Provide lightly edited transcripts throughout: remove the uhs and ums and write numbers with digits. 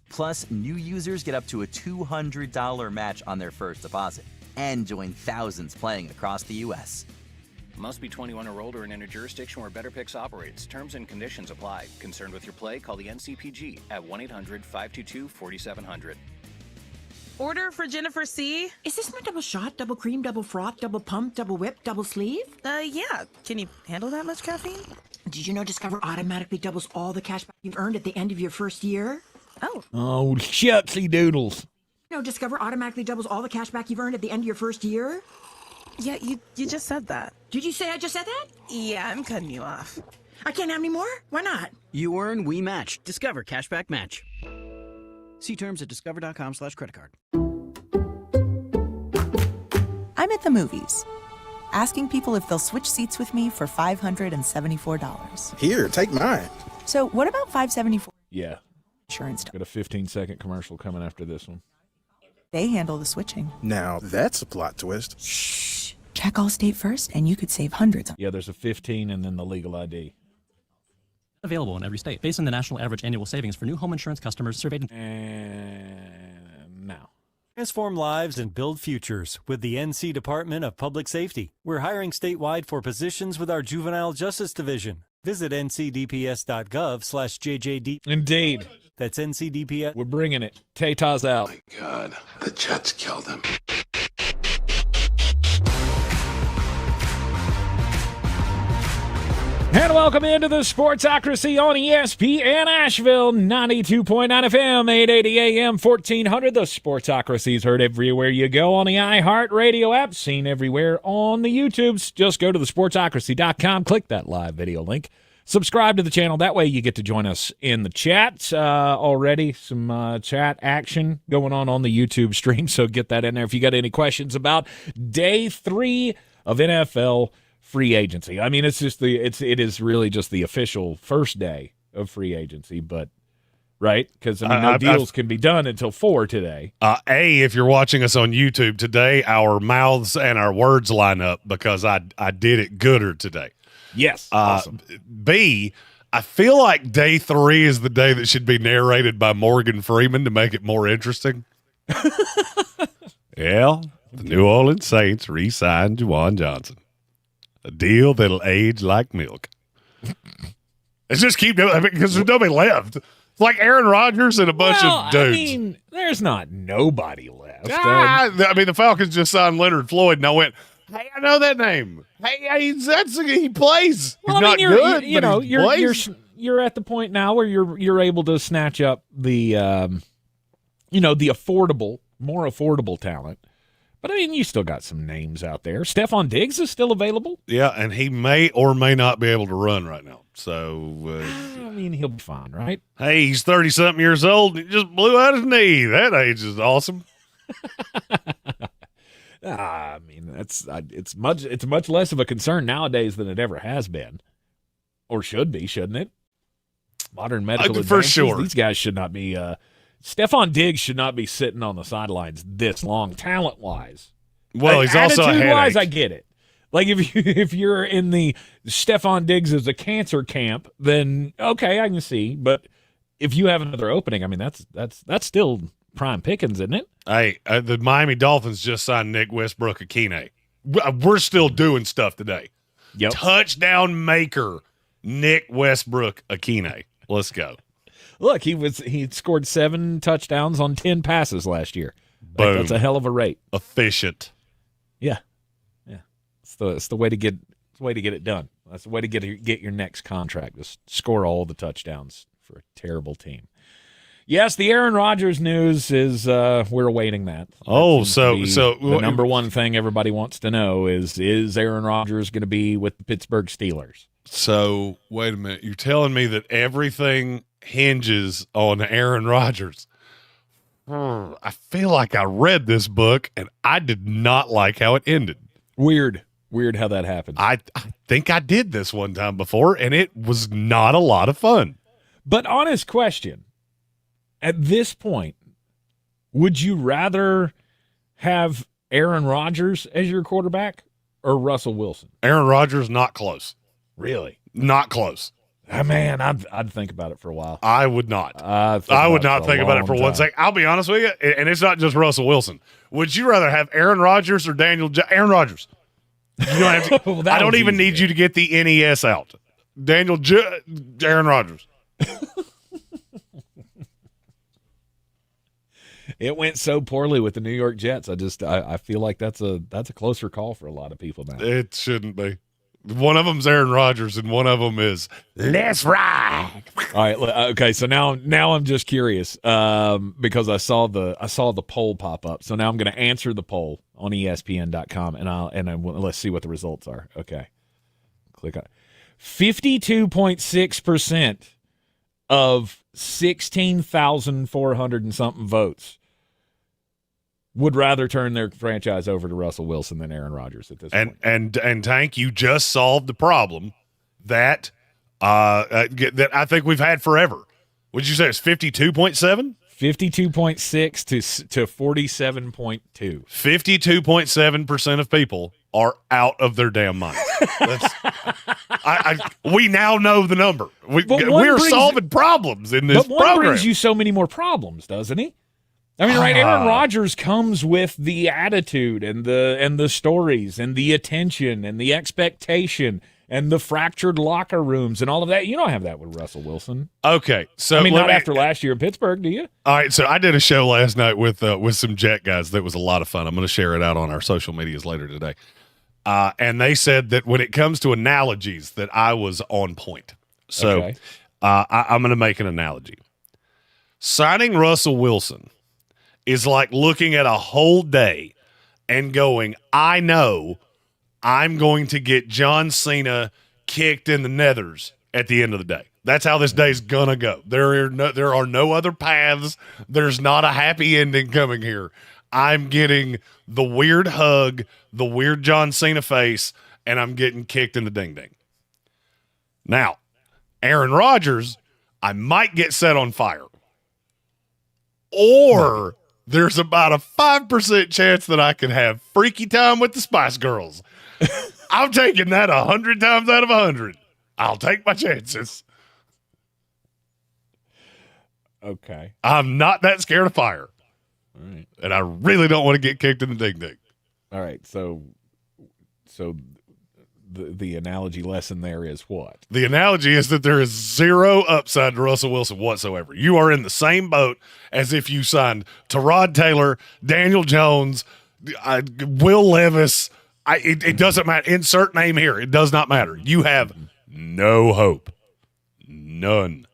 Plus, new users get up to a $200 match on their first deposit and join thousands playing across the U.S. Must be 21 or older and in a jurisdiction where Better Picks operates. Terms and conditions apply. Concerned with your play? Call the NCPG at 1-800-522-4700. Order for Jennifer C. Is this my double shot, double cream, double froth, double pump, double whip, double sleeve? Yeah. Can you handle that much caffeine? Did you know Discover automatically doubles all the cash back you've earned at the end of your first year? Oh, shucksy doodles. No, Discover automatically doubles all the cash back you've earned at the end of your first year? Yeah, you just said that. Did you say I just said that? Yeah, I'm cutting you off. I can't have any more? Why not? You earn, we match. Discover Cashback Match. See terms at discover.com/creditcard. I'm at the movies, asking people if they'll switch seats with me for $574. Here, take mine. So what about $574? Yeah. Insurance. Got a 15-second commercial coming after this one. They handle the switching. Now, that's a plot twist. Shh. Check Allstate first, and you could save hundreds. Yeah, there's a 15 and then the legal ID. Available in every state, based on the national average annual savings for new home insurance customers surveyed. And now. Transform lives and build futures with the NC Department of Public Safety. We're hiring statewide for positions with our Juvenile Justice Division. Visit ncdps.gov/JJD. Indeed. That's NCDPS. We're bringing it. Tata's out. Oh my God, the Jets killed him. And welcome into the Sportsocracy on ESPN Asheville, 92.9 FM, 880 AM, 1400. The Sportsocracy is heard everywhere you go on the iHeartRadio app, seen everywhere on the YouTubes. Just go to thesportsocracy.com, click that live video link, subscribe to the channel. That way you get to join us in the chat. Already some chat action going on the YouTube stream, so get that in there if you got any questions about day 3 of NFL free agency. I mean, it is really just the official first day of free agency, but right? Because no deals can be done until 4 today. If you're watching us on YouTube today, our mouths and our words line up because I did it gooder today. Yes. Awesome. B, I feel like day 3 is the day that should be narrated by Morgan Freeman to make it more interesting. Yeah, the New Orleans Saints re-signed Juwan Johnson. A deal that'll age like milk. Let's just keep doing it because there's nobody left. It's like Aaron Rodgers and a bunch of dudes. I mean, there's not nobody left. The Falcons just signed Leonard Floyd, and I went, hey, I know that name. Hey, he plays. Well, He's not good, you're at the point now where you're able to snatch up the the more affordable talent. But, I mean, you still got some names out there. Stephon Diggs is still available. Yeah, and he may or may not be able to run right now. So, I mean, he'll be fine, right? Hey, he's 30-something years old, and he just blew out his knee. That age is awesome. I mean, it's much less of a concern nowadays than it ever has been. Or should be, shouldn't it? Modern medical advances. For sure. These guys should not be Stephon Diggs should not be sitting on the sidelines this long, talent-wise. Well, he's also a headache. Attitude-wise, I get it. Like, if you're in the Stephon Diggs is a cancer camp, then okay, I can see. But if you have another opening, I mean, that's still prime pickings, isn't it? Hey, the Miami Dolphins just signed Nick Westbrook-Akine. We're still doing stuff today. Yep. Touchdown maker, Nick Westbrook-Akine. Let's go. Look, he scored 7 touchdowns on 10 passes last year. Boom. That's a hell of a rate. Efficient. Yeah. It's the way to get it done. That's the way to get your next contract. Just score all the touchdowns for a terrible team. Yes, the Aaron Rodgers news is we're awaiting that. The number one thing everybody wants to know is Aaron Rodgers going to be with the Pittsburgh Steelers? So, wait a minute. You're telling me that everything hinges on Aaron Rodgers. I feel like I read this book, and I did not like how it ended. Weird how that happened. I think I did this one time before, and it was not a lot of fun. But honest question, at this point, would you rather have Aaron Rodgers as your quarterback or Russell Wilson? Aaron Rodgers, not close. Really? Not close. Man, I'd think about it for a while. I would not. I would not think about it for 1 second. I'll be honest with you, and it's not just Russell Wilson. Would you rather have Aaron Rodgers or Aaron Rodgers? You don't have to, Well, I don't even need you to get the NES out. Aaron Rodgers. It went so poorly with the New York Jets. I feel like that's a closer call for a lot of people now. It shouldn't be. One of them's Aaron Rodgers, and one of them is let's ride. All right, okay. So now I'm just curious because I saw the poll pop up. So now I'm going to answer the poll on ESPN.com, and let's see what the results are. Okay, click on 52.6% of 16,400 and something votes would rather turn their franchise over to Russell Wilson than Aaron Rodgers at this point. And Tank, you just solved the problem that that I think we've had forever. What did you say? It's 52.7? 52.6 to 47.2. 52.7% of people are out of their damn minds. We now know the number. We're solving problems in this program. But one brings you so many more problems, doesn't he? I mean, right? Aaron Rodgers comes with the attitude and the stories and the attention and the expectation and the fractured locker rooms and all of that. You don't have that with Russell Wilson. Okay, so not after last year in Pittsburgh, do you? All right, so I did a show last night with some Jet guys that was a lot of fun. I'm going to share it out on our social medias later today. And they said that when it comes to analogies, that I was on point. So okay. I'm going to make an analogy. Signing Russell Wilson is like looking at a whole day and going, I know I'm going to get John Cena kicked in the nethers at the end of the day. That's how this day's going to go. There are no other paths. There's not a happy ending coming here. I'm getting the weird hug, the weird John Cena face, and I'm getting kicked in the ding-ding. Now, Aaron Rodgers, I might get set on fire. Or there's about a 5% chance that I could have freaky time with the Spice Girls. I'm taking that 100 times out of 100. I'll take my chances. Okay. I'm not that scared of fire. All right. And I really don't want to get kicked in the ding-ding. All right. So the analogy lesson there is what? The analogy is that there is zero upside to Russell Wilson whatsoever. You are in the same boat as if you signed Tyrod Taylor, Daniel Jones, Will Levis. It doesn't matter. Insert name here. It does not matter. You have no hope. None.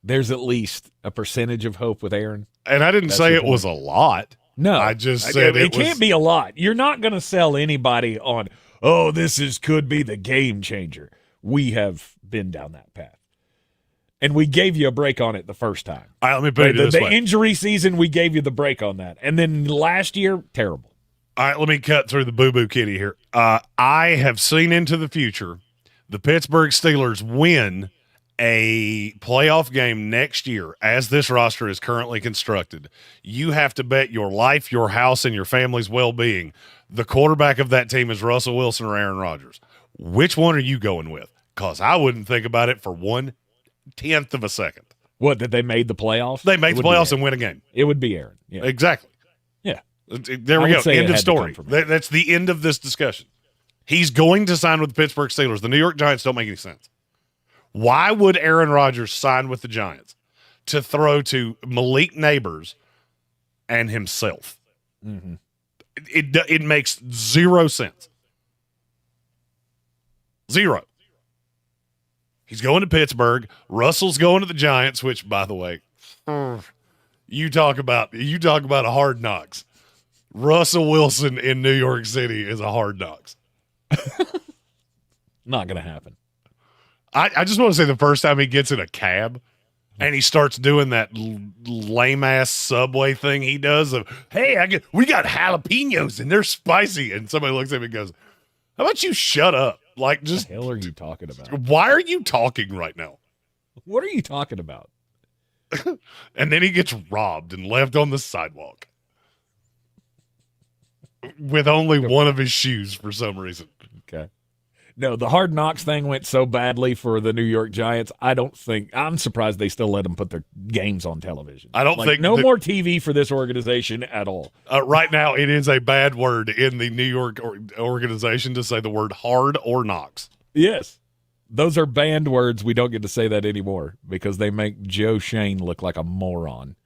There's at least a percentage of hope with Aaron. And I didn't say it was a lot. No. I just said it can't be a lot. You're not going to sell anybody on, could be the game changer. We have been down that path. And we gave you a break on it the first time. All right, let me put it this way. The injury season, we gave you the break on that. And then last year, terrible. All right, let me cut through the boo-boo kitty here. I have seen into the future the Pittsburgh Steelers win a playoff game next year as this roster is currently constructed. You have to bet your life, your house, and your family's well-being. The quarterback of that team is Russell Wilson or Aaron Rodgers. Which one are you going with? Because I wouldn't think about it for 1/10 of a second. What, that they made the playoffs? They made the playoffs and win a game. It would be Aaron. Yeah. Exactly. Yeah. There we go. End of story. That's the end of this discussion. He's going to sign with the Pittsburgh Steelers. The New York Giants don't make any sense. Why would Aaron Rodgers sign with the Giants? To throw to Malik Neighbors and himself. Mm-hmm. It makes zero sense. Zero. He's going to Pittsburgh. Russell's going to the Giants, which, by the way, you talk about a hard knocks. Russell Wilson in New York City is a hard knocks. Not going to happen. I just want to say the first time he gets in a cab and he starts doing that lame-ass Subway thing he does of, hey, we got jalapenos and they're spicy. And somebody looks at him and goes, how about you shut up? Like, just what the hell are you talking about? Why are you talking right now? What are you talking about? And then he gets robbed and left on the sidewalk with only one of his shoes for some reason. Okay. No, the Hard Knocks thing went so badly for the New York Giants. I'm surprised they still let them put their games on television. I don't think no more TV for this organization at all. Right now, it is a bad word in the New York organization to say the word hard or knocks. Yes. Those are banned words. We don't get to say that anymore because they make Joe Shane look like a moron.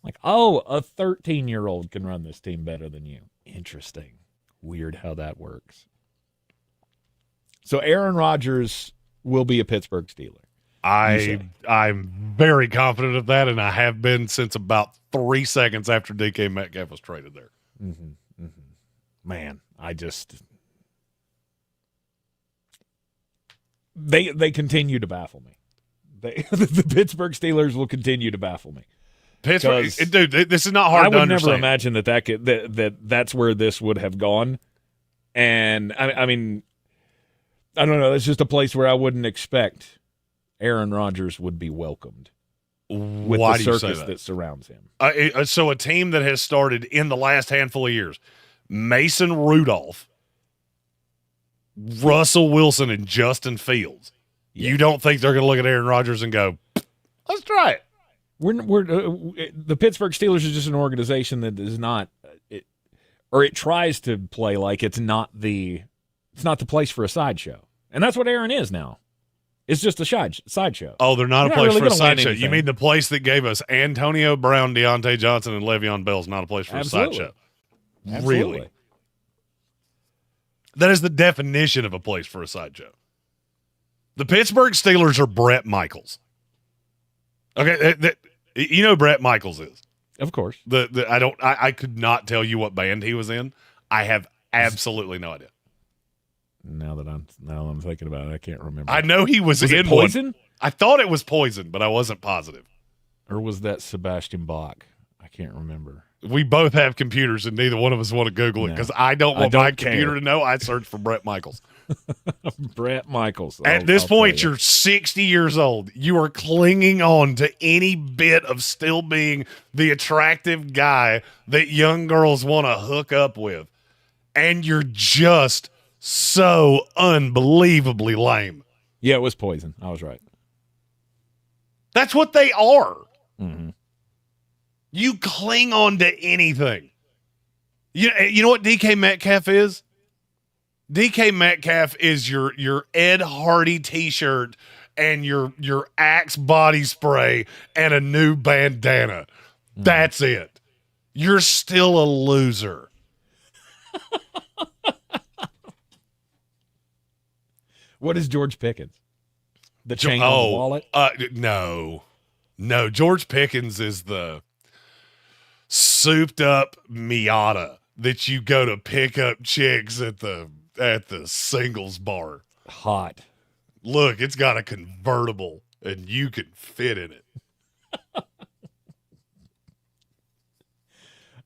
Like, oh, a 13-year-old can run this team better than you. Interesting. Weird how that works. So Aaron Rodgers will be a Pittsburgh Steeler. I'm very confident of that, and I have been since about 3 seconds after DK Metcalf was traded there. Mm-hmm, mm-hmm. Man, they continue to baffle me. The Pittsburgh Steelers will continue to baffle me. Pittsburgh, dude, this is not hard to understand. I would never imagine that's where this would have gone. And I mean, I don't know. It's just a place where I wouldn't expect Aaron Rodgers would be welcomed with Why the do you circus say that surrounds him. So a team that has started in the last handful of years, Mason Rudolph, Russell Wilson, and Justin Fields. Yeah. You don't think they're going to look at Aaron Rodgers and go, let's try it? The Pittsburgh Steelers is just an organization that is not it tries to play like it's not the place for a sideshow. And that's what Aaron is now. It's just a sideshow. Oh, they're not a place for a sideshow. You mean the place that gave us Antonio Brown, Deontay Johnson, and Le'Veon Bell is not a place for a sideshow? Absolutely. Really? That is the definition of a place for a sideshow. The Pittsburgh Steelers are Brett Michaels. Okay, you know who Brett Michaels is. Of course. I could not tell you what band he was in. I have absolutely no idea. Now that I'm thinking about it, I can't remember. I know he was in Poison? one. I thought it was Poison, but I wasn't positive. Or was that Sebastian Bach? I can't remember. We both have computers, and neither one of us want to Google it because I don't want my computer to know. I searched for Brett Michaels. Brett Michaels. At this point, you're 60 years old. You are clinging on to any bit of still being the attractive guy that young girls want to hook up with. And you're just so unbelievably lame. Yeah, it was Poison. I was right. That's what they are. Mm-hmm. You cling on to anything. You know what DK Metcalf is? DK Metcalf is your Ed Hardy t-shirt and your Axe body spray and a new bandana. That's it. You're still a loser. What is George Pickens? The chain on the wallet? No. George Pickens is the souped up Miata that you go to pick up chicks at the singles bar. Hot. Look, it's got a convertible and you can fit in it.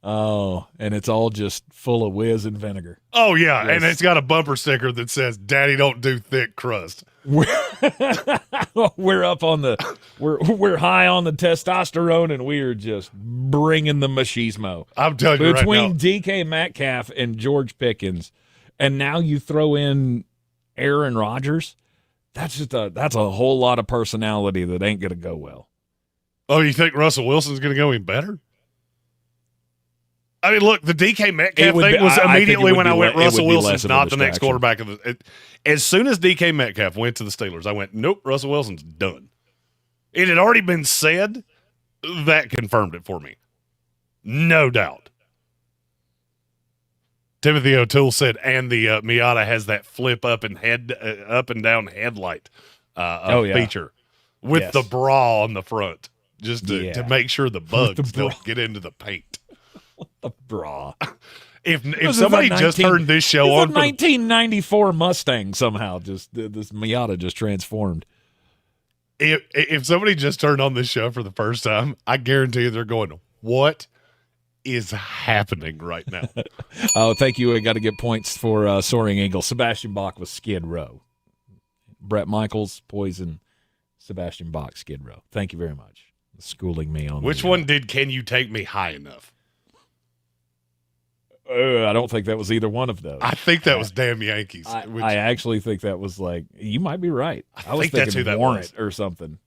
Oh, and it's all just full of whiz and vinegar. Oh yeah, yes. And it's got a bumper sticker that says "Daddy don't do thick crust." We're up on we're high on the testosterone, and we're just bringing the machismo. I'm telling you between right now. DK Metcalf and George Pickens, and now you throw in Aaron Rodgers. That's a whole lot of personality that ain't gonna go well. Oh, you think Russell Wilson's gonna go any better? I mean, look, the DK Metcalf thing was immediately when I went, Russell Wilson's not the next quarterback of the. As soon as DK Metcalf went to the Steelers, I went, nope, Russell Wilson's done. It had already been said. That confirmed it for me. No doubt. Timothy O'Toole said, and the Miata has that flip up and down headlight feature with the bra on the front, just to make sure the bugs don't get into the paint. The bra. If somebody just turned this show on, 1994 Mustang somehow this Miata just transformed. If somebody just turned on this show for the first time, I guarantee you they're going, "What is happening right now?" Oh, thank you. I got to get points for Soaring Eagle. Sebastian Bach was Skid Row. Brett Michaels, Poison. Sebastian Bach, Skid Row. Thank you very much. Schooling me on which one did Can You Take Me High Enough? I don't think that was either one of those. I think that was Damn Yankees. I actually think that was like, you might be right. I was think that's thinking who that Warrant was. or something.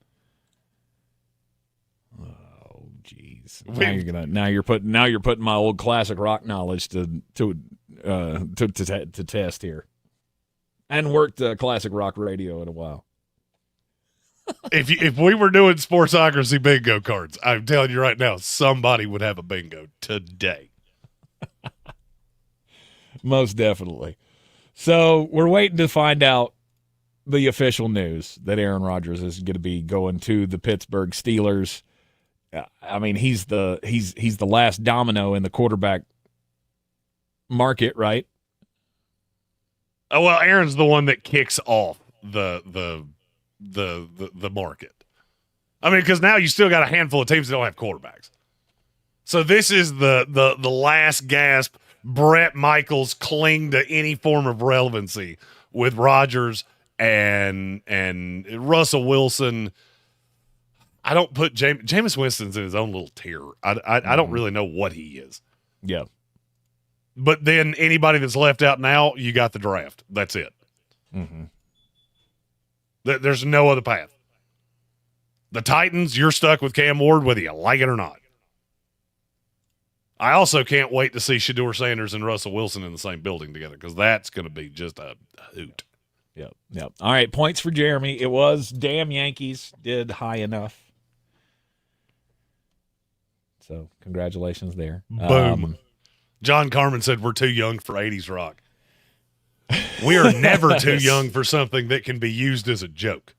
Oh, jeez. Now you're putting my old classic rock knowledge to test here. I hadn't worked classic rock radio in a while. If we were doing Sportsocracy bingo cards, I'm telling you right now, somebody would have a bingo today. Most definitely. So we're waiting to find out the official news that Aaron Rodgers is going to be going to the Pittsburgh Steelers. I mean, he's the last domino in the quarterback market, right? Oh, well, Aaron's the one that kicks off the market. I mean, because now you still got a handful of teams that don't have quarterbacks. So this is the last gasp. Brett Michaels cling to any form of relevancy with Rodgers and Russell Wilson. I don't put Jameis Winston's in his own little tier. I don't really know what he is. Yeah. But then anybody that's left out now, you got the draft. That's it. Mm-hmm. There's no other path. The Titans, you're stuck with Cam Ward whether you like it or not. I also can't wait to see Shedeur Sanders and Russell Wilson in the same building together because that's going to be just a hoot. Yep. All right, points for Jeremy. It was Damn Yankees did high enough. So congratulations there. Boom. John Carmen said we're too young for 80s rock. We are never too young for something that can be used as a joke.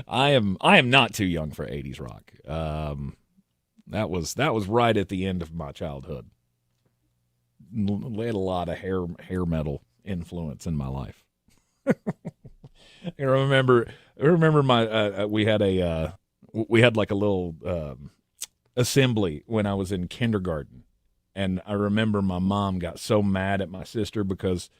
I am not too young for 80s rock. That was right at the end of my childhood. Had a lot of hair metal influence in my life. I remember my we had like a little assembly when I was in kindergarten, and I remember my mom got so mad at my sister because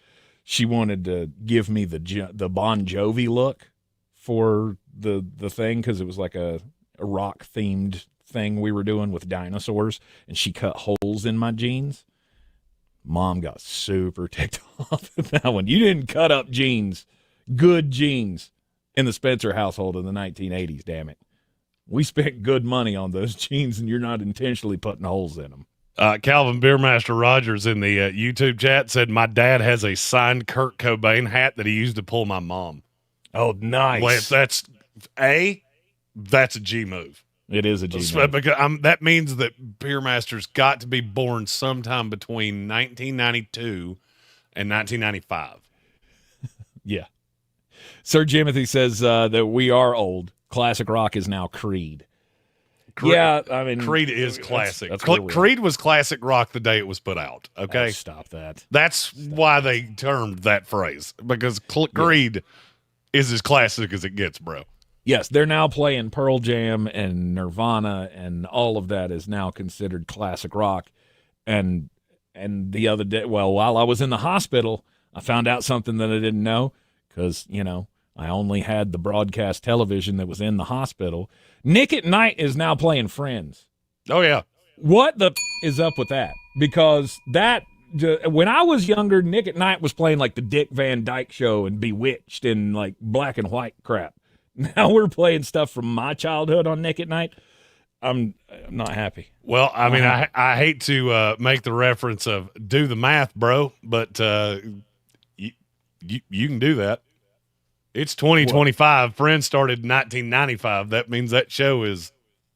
she wanted to give me the Bon Jovi look for the thing because it was like a rock themed thing we were doing with dinosaurs, and she cut holes in my jeans. Mom got super ticked off at that one. You didn't cut up jeans, good jeans, in the Spencer household in the 1980s, damn it. We spent good money on those jeans, and you're not intentionally putting holes in them. Calvin Beermaster Rodgers in the YouTube chat said, my dad has a signed Kurt Cobain hat that he used to pull my mom. Oh, nice. Well, that's a G move. It is a G move. Because that means that Beermaster's got to be born sometime between 1992 and 1995. Yeah. Sir Jimothy says that we are old. Classic rock is now Creed. Yeah, I mean, Creed is classic. That's Creed was classic rock the day it was put out. Okay, oh, stop that. That's why they termed that phrase, because Creed is as classic as it gets, bro. Yes, they're now playing Pearl Jam and Nirvana, and all of that is now considered classic rock. And the other day, while I was in the hospital, I found out something that I didn't know because, I only had the broadcast television that was in the hospital. Nick at Night is now playing Friends. Oh, yeah. What the is up with that? Because when I was younger, Nick at Night was playing like the Dick Van Dyke Show and Bewitched and like black and white crap. Now we're playing stuff from my childhood on Nick at Night. I'm not happy. Well, I mean, I hate to make the reference of do the math, bro, but you can do that. It's 2025. Friends started in 1995. That means that show is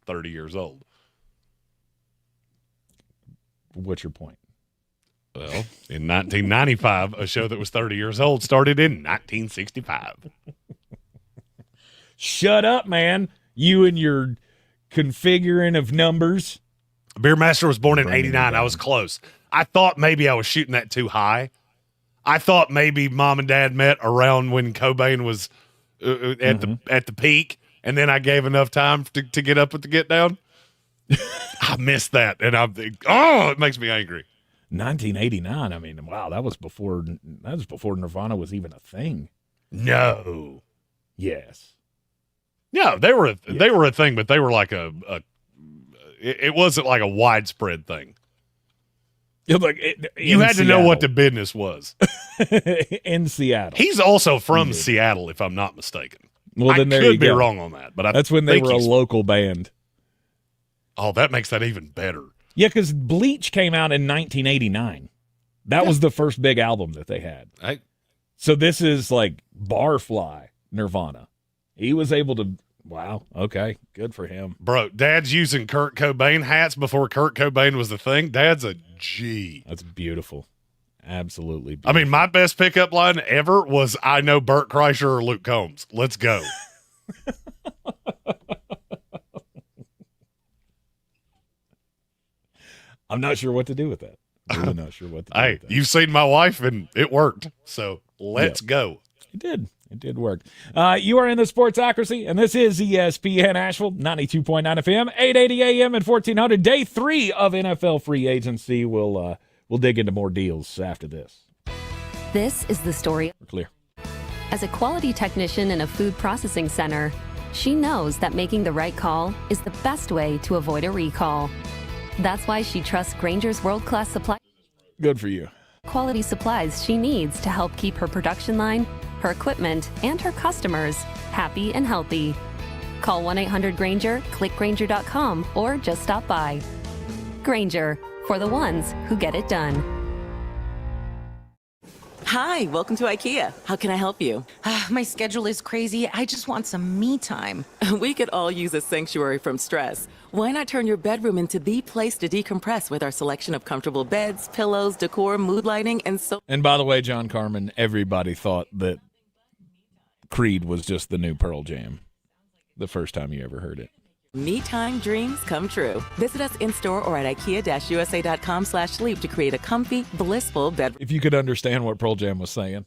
30 years old. What's your point? Well, in 1995, a show that was 30 years old started in 1965. Shut up, man. You and your configuring of numbers. Beermaster was born in 89. I was close. I thought maybe I was shooting that too high. I thought maybe mom and dad met around when Cobain was at the peak, and then I gave enough time to get up with the get down. I missed that, and it makes me angry. 1989. I mean, wow, that was before Nirvana was even a thing. No. Yes. No, they were a thing, but they were like it wasn't like a widespread thing. You had to know what the business was. In Seattle. He's also from Seattle, if I'm not mistaken. Well, then I there you could be go. wrong on that, but that's when they were a local band. Oh, that makes that even better. Yeah, because Bleach came out in 1989. That was the first big album that they had. So this is like Barfly Nirvana. He was able to. Wow. Okay. Good for him. Bro, Dad's using Kurt Cobain hats before Kurt Cobain was the thing. Dad's a G. That's beautiful. Absolutely beautiful. I mean, my best pickup line ever was, I know Bert Kreischer or Luke Combs. Let's go. I'm not sure what to do with that. Really not sure what to do with that. You've seen my wife, and it worked. So let's go. It did. It did work. You are in the Sportsocracy, and this is ESPN Asheville, 92.9 FM, 880 AM and 1400. Day 3 of NFL free agency. We'll dig into more deals after this. This is the story. We're clear. As a quality technician in a food processing center, she knows that making the right call is the best way to avoid a recall. That's why she trusts Grainger's world-class supply. Good for you. Quality supplies she needs to help keep her production line, her equipment, and her customers happy and healthy. Call 1-800-GRAINGER, click Grainger.com, or just stop by. Grainger, for the ones who get it done. Hi, welcome to IKEA. How can I help you? My schedule is crazy. I just want some me time. We could all use a sanctuary from stress. Why not turn your bedroom into the place to decompress with our selection of comfortable beds, pillows, decor, mood lighting, and so. And by the way, John Carmen, everybody thought that Creed was just the new Pearl Jam the first time you ever heard it. Me time dreams come true. Visit us in-store or at IKEA-USA.com/sleep to create a comfy, blissful bed. If you could understand what Pearl Jam was saying.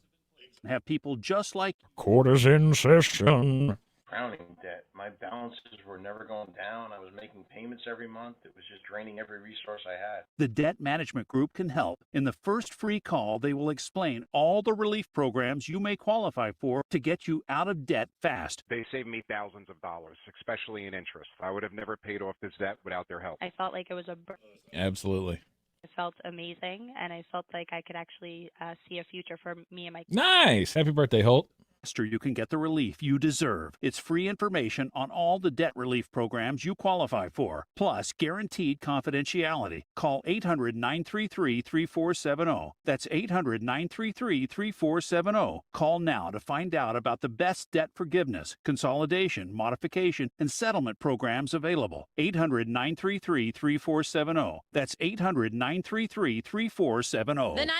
Have people just like quarters in session. Drowning debt. My balances were never going down. I was making payments every month. It was just draining every resource I had. The Debt Management Group can help. In the first free call, they will explain all the relief programs you may qualify for to get you out of debt fast. They saved me thousands of dollars, especially in interest. I would have never paid off this debt without their help. I felt like it was Absolutely. It felt amazing, and I felt like I could actually see a future for me and my kids. Nice. Happy birthday, Holt. You can get the relief you deserve. It's free information on all the debt relief programs you qualify for, plus guaranteed confidentiality. Call 800-933-3470. That's 800-933-3470. Call now to find out about the best debt forgiveness, consolidation, modification, and settlement programs available. 800-933-3470. That's 800-933-3470. The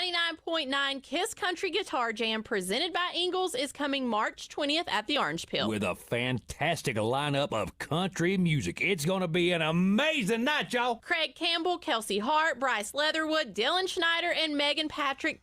99.9 Kiss Country Guitar Jam presented by Ingles is coming March 20th at the Orange Peel. With a fantastic lineup of country music. It's going to be an amazing night, y'all. Craig Campbell, Kelsey Hart, Bryce Leatherwood, Dylan Schneider, and Megan Patrick.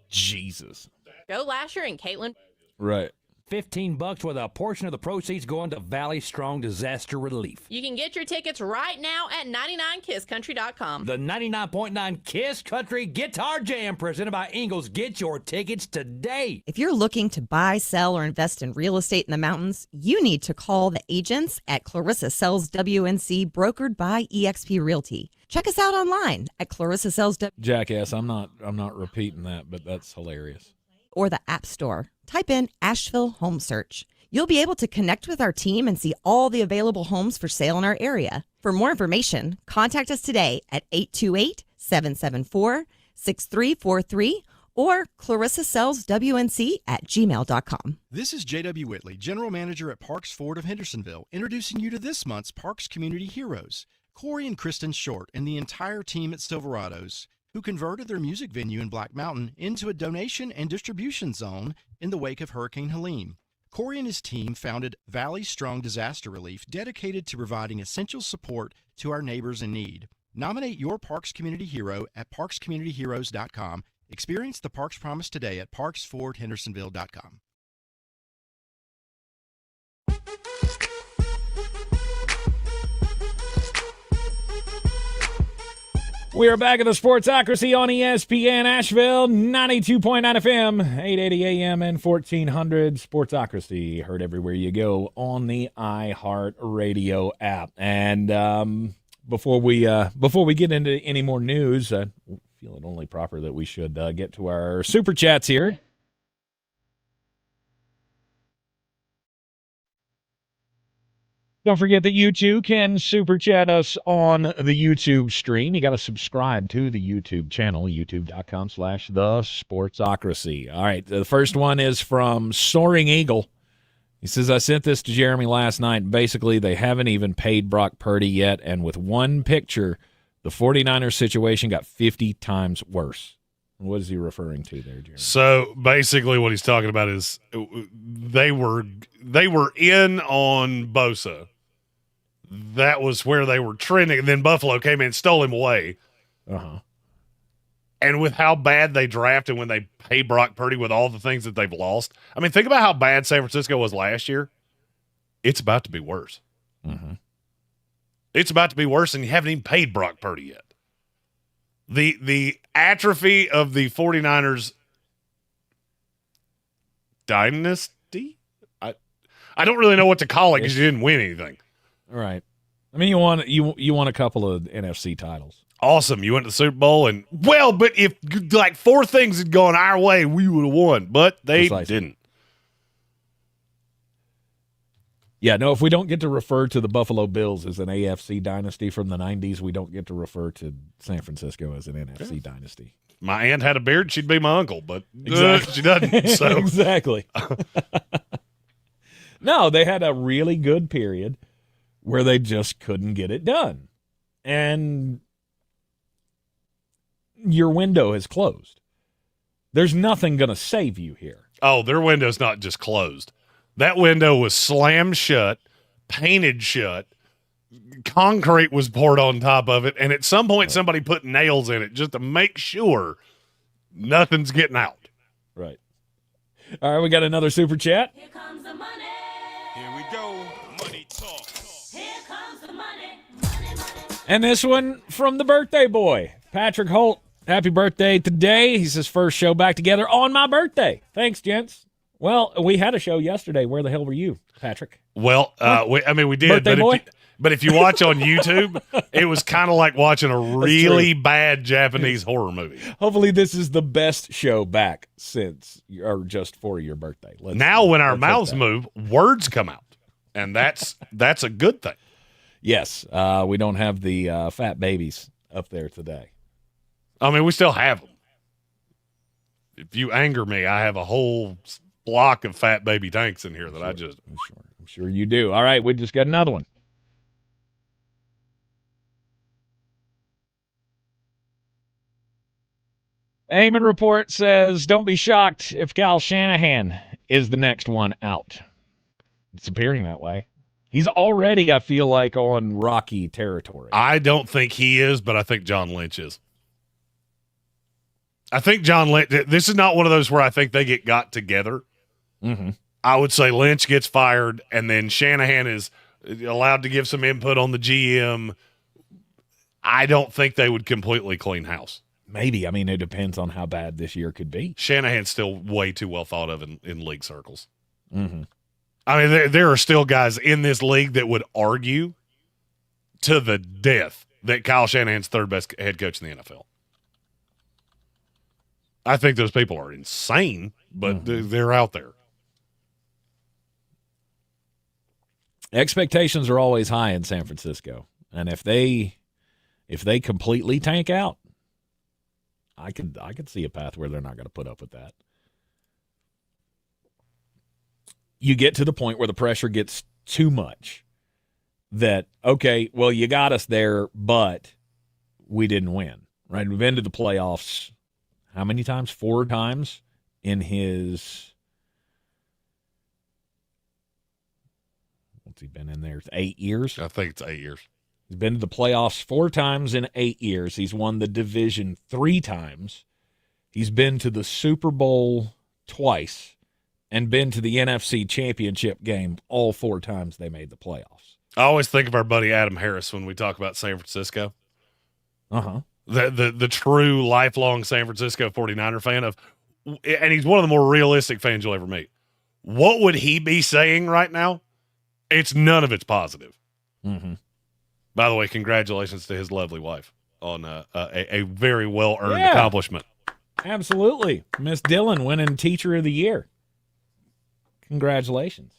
Jesus. Joe Lasher and Caitlin. Right. $15 with a portion of the proceeds going to Valley Strong Disaster Relief. You can get your tickets right now at 99kisscountry.com. The 99.9 Kiss Country Guitar Jam presented by Ingles. Get your tickets today. If you're looking to buy, sell, or invest in real estate in the mountains, you need to call the agents at Clarissa Sells WNC, brokered by eXp Realty. Check us out online at Clarissa Sells Jackass, I'm not repeating that, but that's hilarious. Or the App Store. Type in Asheville Home Search. You'll be able to connect with our team and see all the available homes for sale in our area. For more information, contact us today at 828-774-6343 or clarissasellswnc@gmail.com. This is J.W. Whitley, General Manager at Parks Ford of Hendersonville, introducing you to this month's Parks Community Heroes, Corey and Kristen Short and the entire team at Silverados, who converted their music venue in Black Mountain into a donation and distribution zone in the wake of Hurricane Helene. Corey and his team founded Valley Strong Disaster Relief, dedicated to providing essential support to our neighbors in need. Nominate your Parks Community Hero at parkscommunityheroes.com. Experience the Parks Promise today at parksfordhendersonville.com. We are back at the Sportsocracy on ESPN Asheville, 92.9 FM, 880 AM and 1400. Sportsocracy, heard everywhere you go on the iHeart Radio app. And before we get into any more news, feel it only proper that we should get to our super chats here. Don't forget that you too can super chat us on the YouTube stream. You got to subscribe to the YouTube channel, youtube.com/thesportsocracy. All right, the first one is from Soaring Eagle. He says, I sent this to Jeremy last night. Basically, they haven't even paid Brock Purdy yet, and with one picture, the 49ers situation got 50 times worse. What is he referring to there, Jeremy? So basically what he's talking about is they were in on Bosa. That was where they were trending, and then Buffalo came in and stole him away. Uh-huh. And with how bad they drafted when they pay Brock Purdy with all the things that they've lost. I mean, think about how bad San Francisco was last year. It's about to be worse. Mm-hmm. It's about to be worse, and you haven't even paid Brock Purdy yet. The atrophy of the 49ers dynasty? I don't really know what to call it because you didn't win anything. Right. I mean, you won a couple of NFC titles. Awesome. You went to the Super Bowl, and, well, but if like 4 things had gone our way, we would have won, but they didn't. Yeah, no, if we don't get to refer to the Buffalo Bills as an AFC dynasty from the 90s, we don't get to refer to San Francisco as an NFC dynasty. My aunt had a beard, she'd be my uncle, but Exactly. she doesn't. So. Exactly. No, they had a really good period where they just couldn't get it done. And your window has closed. There's nothing going to save you here. Oh, their window's not just closed. That window was slammed shut, painted shut, concrete was poured on top of it, and at some point somebody put nails in it just to make sure nothing's getting out. Right. All right, we got another super chat. Here comes the money. Here we go. Money talk. Here comes the money. And this one from the birthday boy, Patrick Holt. Happy birthday today. He says, first show back together on my birthday. Thanks, gents. Well, we had a show yesterday. Where the hell were you, Patrick? Well, we did. But if you watch on YouTube, it was kind of like watching a really bad Japanese horror movie. Hopefully this is the best show back since, or just for your birthday. When our mouths move, words come out, and that's a good thing. Yes, we don't have the fat babies up there today. I mean, we still have them. If you anger me, I have a whole block of fat baby tanks in here that I'm sure you do. All right, we just got another one. Eamon Report says, don't be shocked if Kyle Shanahan is the next one out. It's appearing that way. He's already, I feel like, on rocky territory. I don't think he is, but I think John Lynch is. I think John Lynch, this is not one of those where I think they got together. Mm-hmm. I would say Lynch gets fired, and then Shanahan is allowed to give some input on the GM. I don't think they would completely clean house. Maybe. I mean, it depends on how bad this year could be. Shanahan's still way too well thought of in league circles. Mm-hmm. I mean, there are still guys in this league that would argue to the death that Kyle Shanahan's third best head coach in the NFL. I think those people are insane, but they're out there. Expectations are always high in San Francisco, and if they completely tank out, I could see a path where they're not going to put up with that. You get to the point where the pressure gets too much that, okay, well, you got us there, but we didn't win, right? We've been to the playoffs how many times? 4 times in his, what's he been in there? 8 years? I think it's 8 years. He's been to the playoffs 4 times in 8 years. He's won the division 3 times. He's been to the Super Bowl twice and been to the NFC Championship game all 4 times they made the playoffs. I always think of our buddy Adam Harris when we talk about San Francisco. Uh-huh. The true lifelong San Francisco 49er fan and he's one of the more realistic fans you'll ever meet. What would he be saying right now? None of it's positive. Mm-hmm. By the way, congratulations to his lovely wife on a very well-earned Yeah. accomplishment. Absolutely. Miss Dillon winning Teacher of the Year. Congratulations.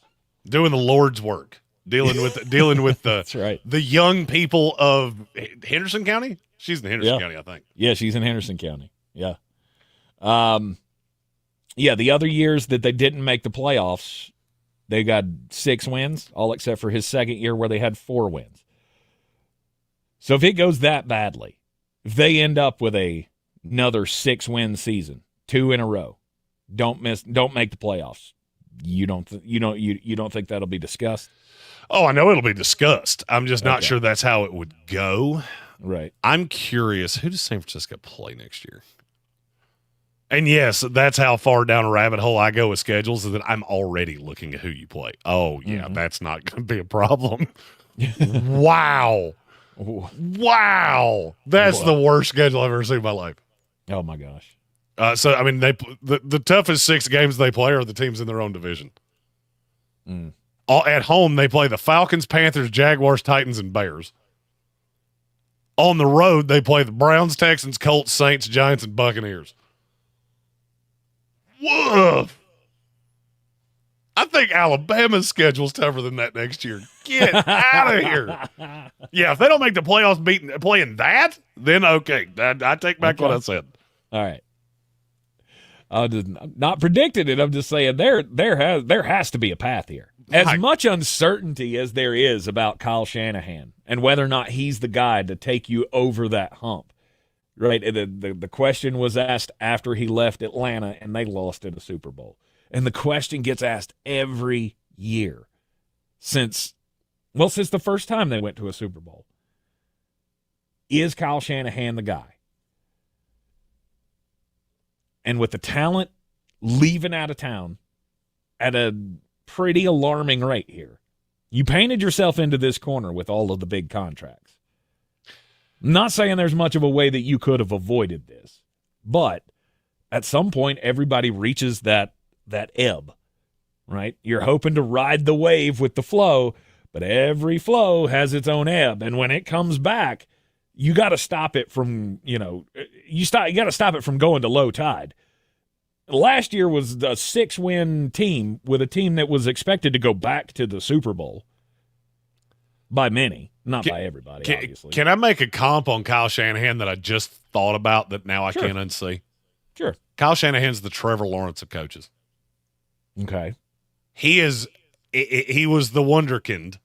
Doing the Lord's work. Dealing with the That's right. the young people of Henderson County. She's in Henderson Yeah. County, I think. Yeah, she's in Henderson County. Yeah. Yeah, the other years that they didn't make the playoffs, they got 6 wins, all except for his second year where they had 4 wins. So if it goes that badly, if they end up with another 6-win season, 2 in a row, don't make the playoffs. You don't think that'll be discussed? Oh, I know it'll be discussed. I'm just not Okay. sure that's how it would go. Right. I'm curious, who does San Francisco play next year? And yes, that's how far down a rabbit hole I go with schedules, is that I'm already looking at who you play. Oh, yeah, that's not going to be a problem. Wow. Wow. That's the worst schedule I've ever seen in my life. Oh, my gosh. So, I mean, the toughest 6 games they play are the teams in their own division. At home, they play the Falcons, Panthers, Jaguars, Titans, and Bears. On the road, they play the Browns, Texans, Colts, Saints, Giants, and Buccaneers. Woof. I think Alabama's schedule's tougher than that next year. Get out of here. Yeah, if they don't make the playoffs playing that, then okay. I take back what I said. All right. I'm not predicting it. I'm just saying there has to be a path here. As much uncertainty as there is about Kyle Shanahan and whether or not he's the guy to take you over that hump, right? The question was asked after he left Atlanta and they lost in a Super Bowl. And the question gets asked every year since the first time they went to a Super Bowl. Is Kyle Shanahan the guy? And with the talent leaving out of town at a pretty alarming rate here, you painted yourself into this corner with all of the big contracts. I'm not saying there's much of a way that you could have avoided this, but at some point everybody reaches that ebb, right? You're hoping to ride the wave with the flow, but every flow has its own ebb, and when it comes back, you got to stop it from, you got to stop it from going to low tide. Last year was a 6-win team with a team that was expected to go back to the Super Bowl by many, not by everybody, obviously. Can I make a comp on Kyle Shanahan that I just thought about that now I Sure. can't unsee? Sure. Kyle Shanahan's the Trevor Lawrence of coaches. Okay. He was the wonderkind.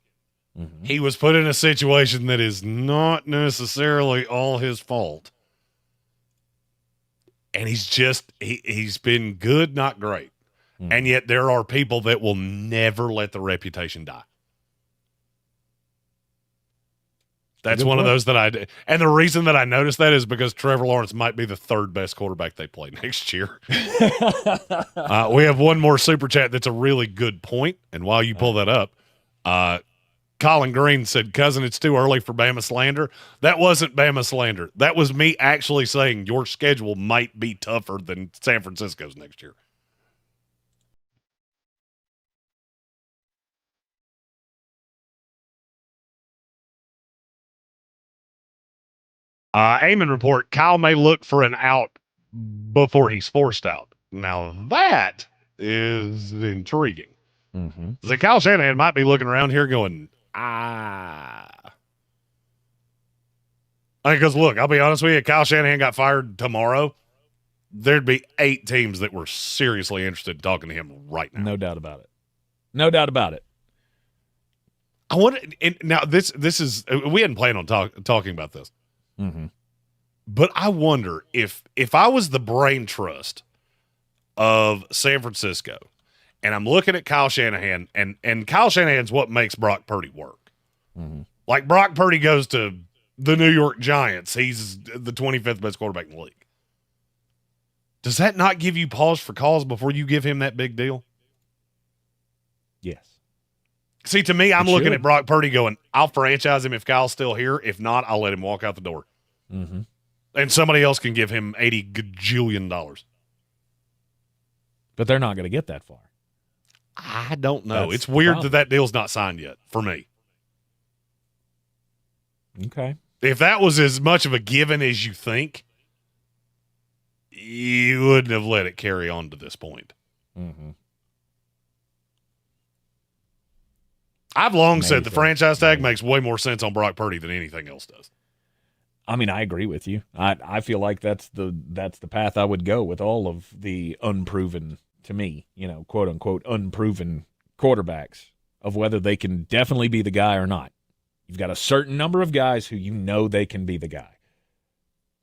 Mm-hmm. He was put in a situation that is not necessarily all his fault. And he's been good, not great. Mm-hmm. And yet there are people that will never let the reputation die. That's one of those that I – and the reason that I noticed that is because Trevor Lawrence might be the 3rd best quarterback they play next year. We have one more super chat that's a really good point. And while you pull that up, Colin Green said, "Cousin, it's too early for Bama slander." That wasn't Bama slander. That was me actually saying your schedule might be tougher than San Francisco's next year. Eamon report, Kyle may look for an out before he's forced out. Now that is intriguing. Mm-hmm. So Kyle Shanahan might be looking around here going, because look, I'll be honest with you, if Kyle Shanahan got fired tomorrow, there'd be 8 teams that were seriously interested in talking to him right now. No doubt about it. No doubt about it. I want to, now this is, we hadn't planned on talking about this. Mm-hmm. But I wonder if I was the brain trust of San Francisco and I'm looking at Kyle Shanahan, and Kyle Shanahan's what makes Brock Purdy work. Mm-hmm. Like Brock Purdy goes to the New York Giants. He's the 25th best quarterback in the league. Does that not give you pause for cause before you give him that big deal? Yes. See, to me, I'm looking at Brock Purdy going, I'll franchise him if Kyle's still here. If not, I'll let him walk out the door. Mm-hmm. And somebody else can give him $80 gajillion. But they're not going to get that far. I don't know. That's it's weird the that deal's not signed yet for me. Okay. If that was as much of a given as you think, you wouldn't have let it carry on to this point. Mm-hmm. I've long said the franchise tag makes way more sense on Brock Purdy than anything else does. I mean, I agree with you. I feel like that's the path I would go with all of the unproven, to me, quote unquote unproven quarterbacks, of whether they can definitely be the guy or not. You've got a certain number of guys who they can be the guy.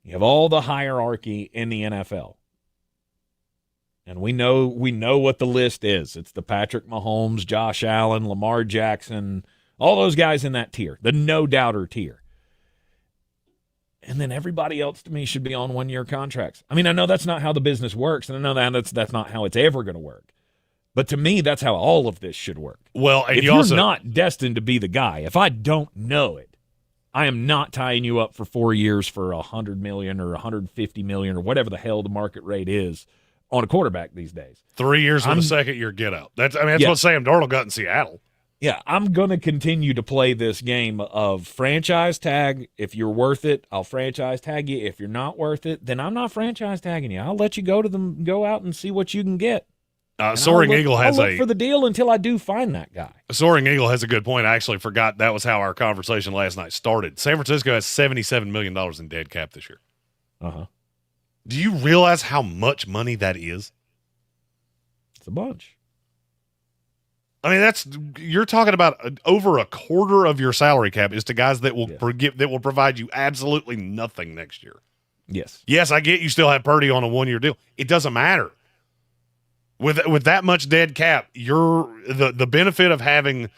You have all the hierarchy in the NFL. And we know what the list is. It's the Patrick Mahomes, Josh Allen, Lamar Jackson, all those guys in that tier, the no-doubter tier. And then everybody else, to me, should be on one-year contracts. I mean, I know that's not how the business works, and I know that's not how it's ever going to work. But to me, that's how all of this should work. Well, and if you're not destined to be the guy, if I don't know it, I am not tying you up for 4 years for $100 million or $150 million or whatever the hell the market rate is on a quarterback these days. 3 years with a second-year get-out. That's what Sam Darnold got in Seattle. Yeah, I'm going to continue to play this game of franchise tag. If you're worth it, I'll franchise tag you. If you're not worth it, then I'm not franchise tagging you. I'll let you go out and see what you can get. Soaring Eagle has I'll look for the deal until I do find that guy. Soaring Eagle has a good point. I actually forgot that was how our conversation last night started. San Francisco has $77 million in dead cap this year. Uh-huh. Do you realize how much money that is? It's a bunch. I mean, you're talking about over a quarter of your salary cap is to guys that will provide you absolutely nothing next year. Yes. Yes, I get you still have Purdy on a 1-year deal. It doesn't matter. With that much dead cap, the benefit of having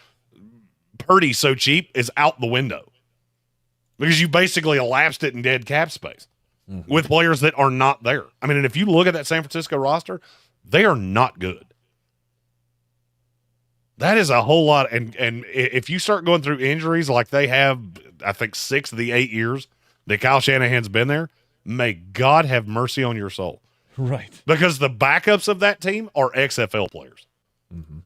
Purdy so cheap is out the window because you basically elapsed it in dead cap space with players that are not there. I mean, and if you look at that San Francisco roster, they are not good. That is a whole lot. And if you start going through injuries like they have, I think 6 of the 8 years that Kyle Shanahan's been there, may God have mercy on your soul. Right. Because the backups of that team are XFL players. Mm-hmm.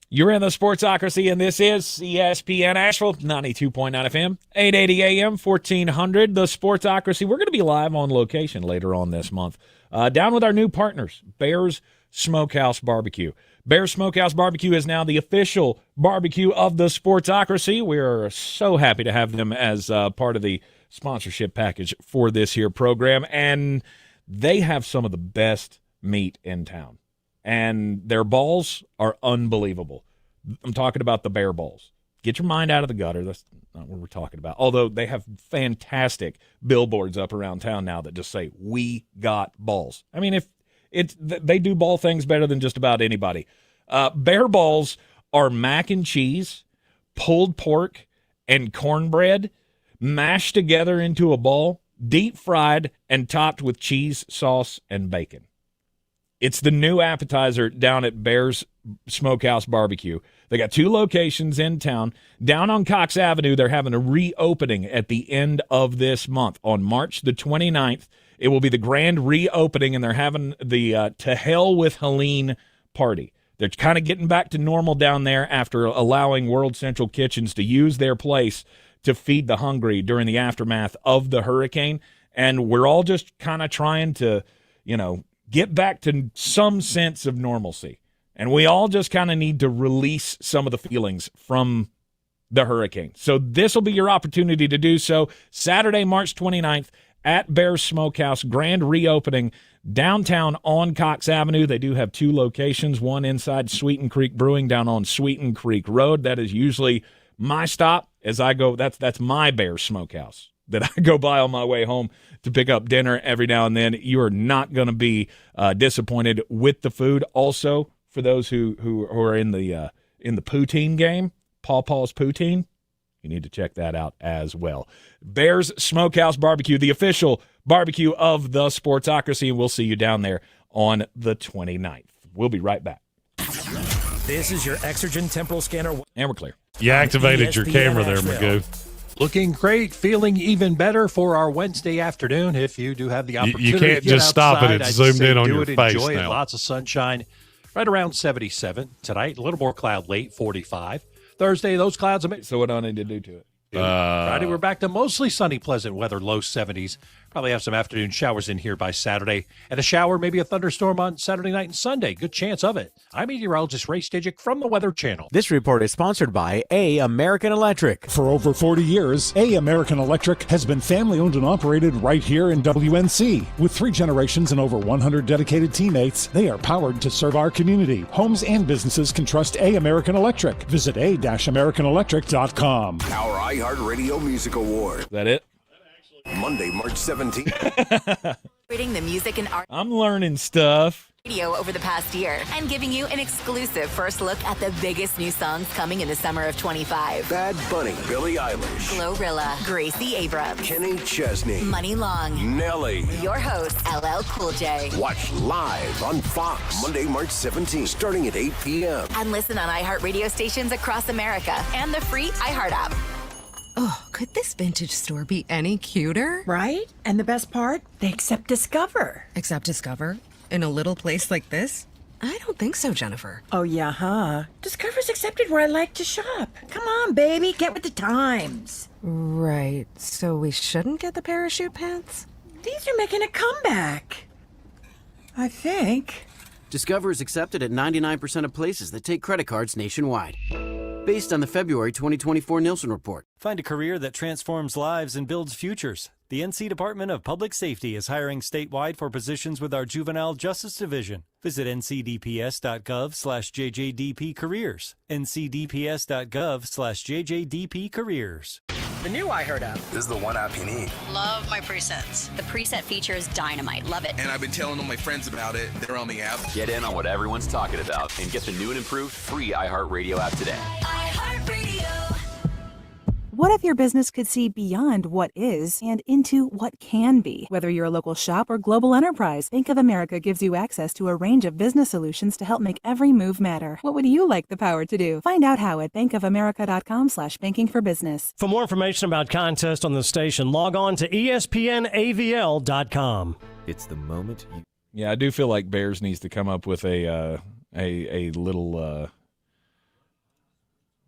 You're in the Sportsocracy, and this is ESPN Asheville, 92.9 FM, 880 AM, 1400. The Sportsocracy. We're going to be live on location later on this month. Down with our new partners, Bears Smokehouse Barbecue. Bears Smokehouse Barbecue is now the official barbecue of the Sportsocracy. We're so happy to have them as part of the sponsorship package for this here program, and they have some of the best meat in town, and their balls are unbelievable. I'm talking about the bear balls. Get your mind out of the gutter. That's not what we're talking about. Although they have fantastic billboards up around town now that just say, "We got balls." I mean, they do ball things better than just about anybody. Bear balls are mac and cheese, pulled pork, and cornbread mashed together into a ball, deep fried, and topped with cheese, sauce, and bacon. It's the new appetizer down at Bears Smokehouse Barbecue. They got 2 locations in town. Down on Cox Avenue, they're having a reopening at the end of this month. On March the 29th, it will be the grand reopening, and they're having the To Hell with Helene party. They're kind of getting back to normal down there after allowing World Central Kitchens to use their place to feed the hungry during the aftermath of the hurricane. And we're all just kind of trying to, get back to some sense of normalcy. And we all just kind of need to release some of the feelings from the hurricane. So this will be your opportunity to do so. Saturday, March 29th at Bears Smokehouse, grand reopening downtown on Cox Avenue. They do have 2 locations, one inside Sweeten Creek Brewing down on Sweeten Creek Road. That is usually my stop as I go. That's my Bears Smokehouse that I go by on my way home to pick up dinner every now and then. You are not going to be disappointed with the food. Also, for those who are in the poutine game, Paul's Poutine, you need to check that out as well. Bears Smokehouse Barbecue, the official barbecue of the Sportsocracy, and we'll see you down there on the 29th. We'll be right back. This is your Exergen temporal scanner. And we're clear. You activated your camera there, Magoo. Looking great, feeling even better for our Wednesday afternoon. If you do have the opportunity, you can't just stop it. It's zoomed in on your face enjoy now. Lots of sunshine, right around 77 tonight. A little more cloud late, 45. Thursday, those clouds. So what do I need to do to it? Friday, we're back to mostly sunny, pleasant weather, low 70s. Probably have some afternoon showers in here by Saturday. And a shower, maybe a thunderstorm on Saturday night and Sunday. Good chance of it. I'm meteorologist Ray Stidgick from the Weather Channel. This report is sponsored by A. American Electric. For over 40 years, A. American Electric has been family-owned and operated right here in WNC. With 3 generations and over 100 dedicated teammates, they are powered to serve our community. Homes and businesses can trust A. American Electric. Visit a-americanelectric.com. Our iHeartRadio Music Award. Is that it? Monday, March 17th. Reading the music and art I'm learning stuff. radio over the past year and giving you an exclusive first look at the biggest new songs coming in the summer of 25. Bad Bunny, Billie Eilish, Glorilla, Gracie Abrams, Kenny Chesney, Money Long, Nelly. Your host, LL Cool J. Watch live on Fox Monday, March 17th, starting at 8 p.m. And listen on iHeartRadio stations across America and the free iHeart app. Oh, could this vintage store be any cuter? Right? And the best part? They accept Discover. Accept Discover? In a little place like this? I don't think so, Jennifer. Oh, yeah, huh? Discover's accepted where I like to shop. Come on, baby, get with the times. Right, so we shouldn't get the parachute pants? These are making a comeback. I think. Discover is accepted at 99% of places that take credit cards nationwide. Based on the February 2024 Nielsen report. Find a career that transforms lives and builds futures. The NC Department of Public Safety is hiring statewide for positions with our Juvenile Justice Division. Visit ncdps.gov/jjdpcareers. ncdps.gov/jjdpcareers. The new iHeart app is the one app you need. Love my presets. The preset feature is dynamite. Love it. And I've been telling all my friends about it. They're on the app. Get in on what everyone's talking about and get the new and improved free iHeartRadio app today. What if your business could see beyond what is and into what can be? Whether you're a local shop or global enterprise, Bank of America gives you access to a range of business solutions to help make every move matter. What would you like the power to do? Find out how at bankofamerica.com/banking for business. For more information about contests on the station, log on to espnavl.com. It's the moment you... Yeah, I do feel like Bears needs to come up with a little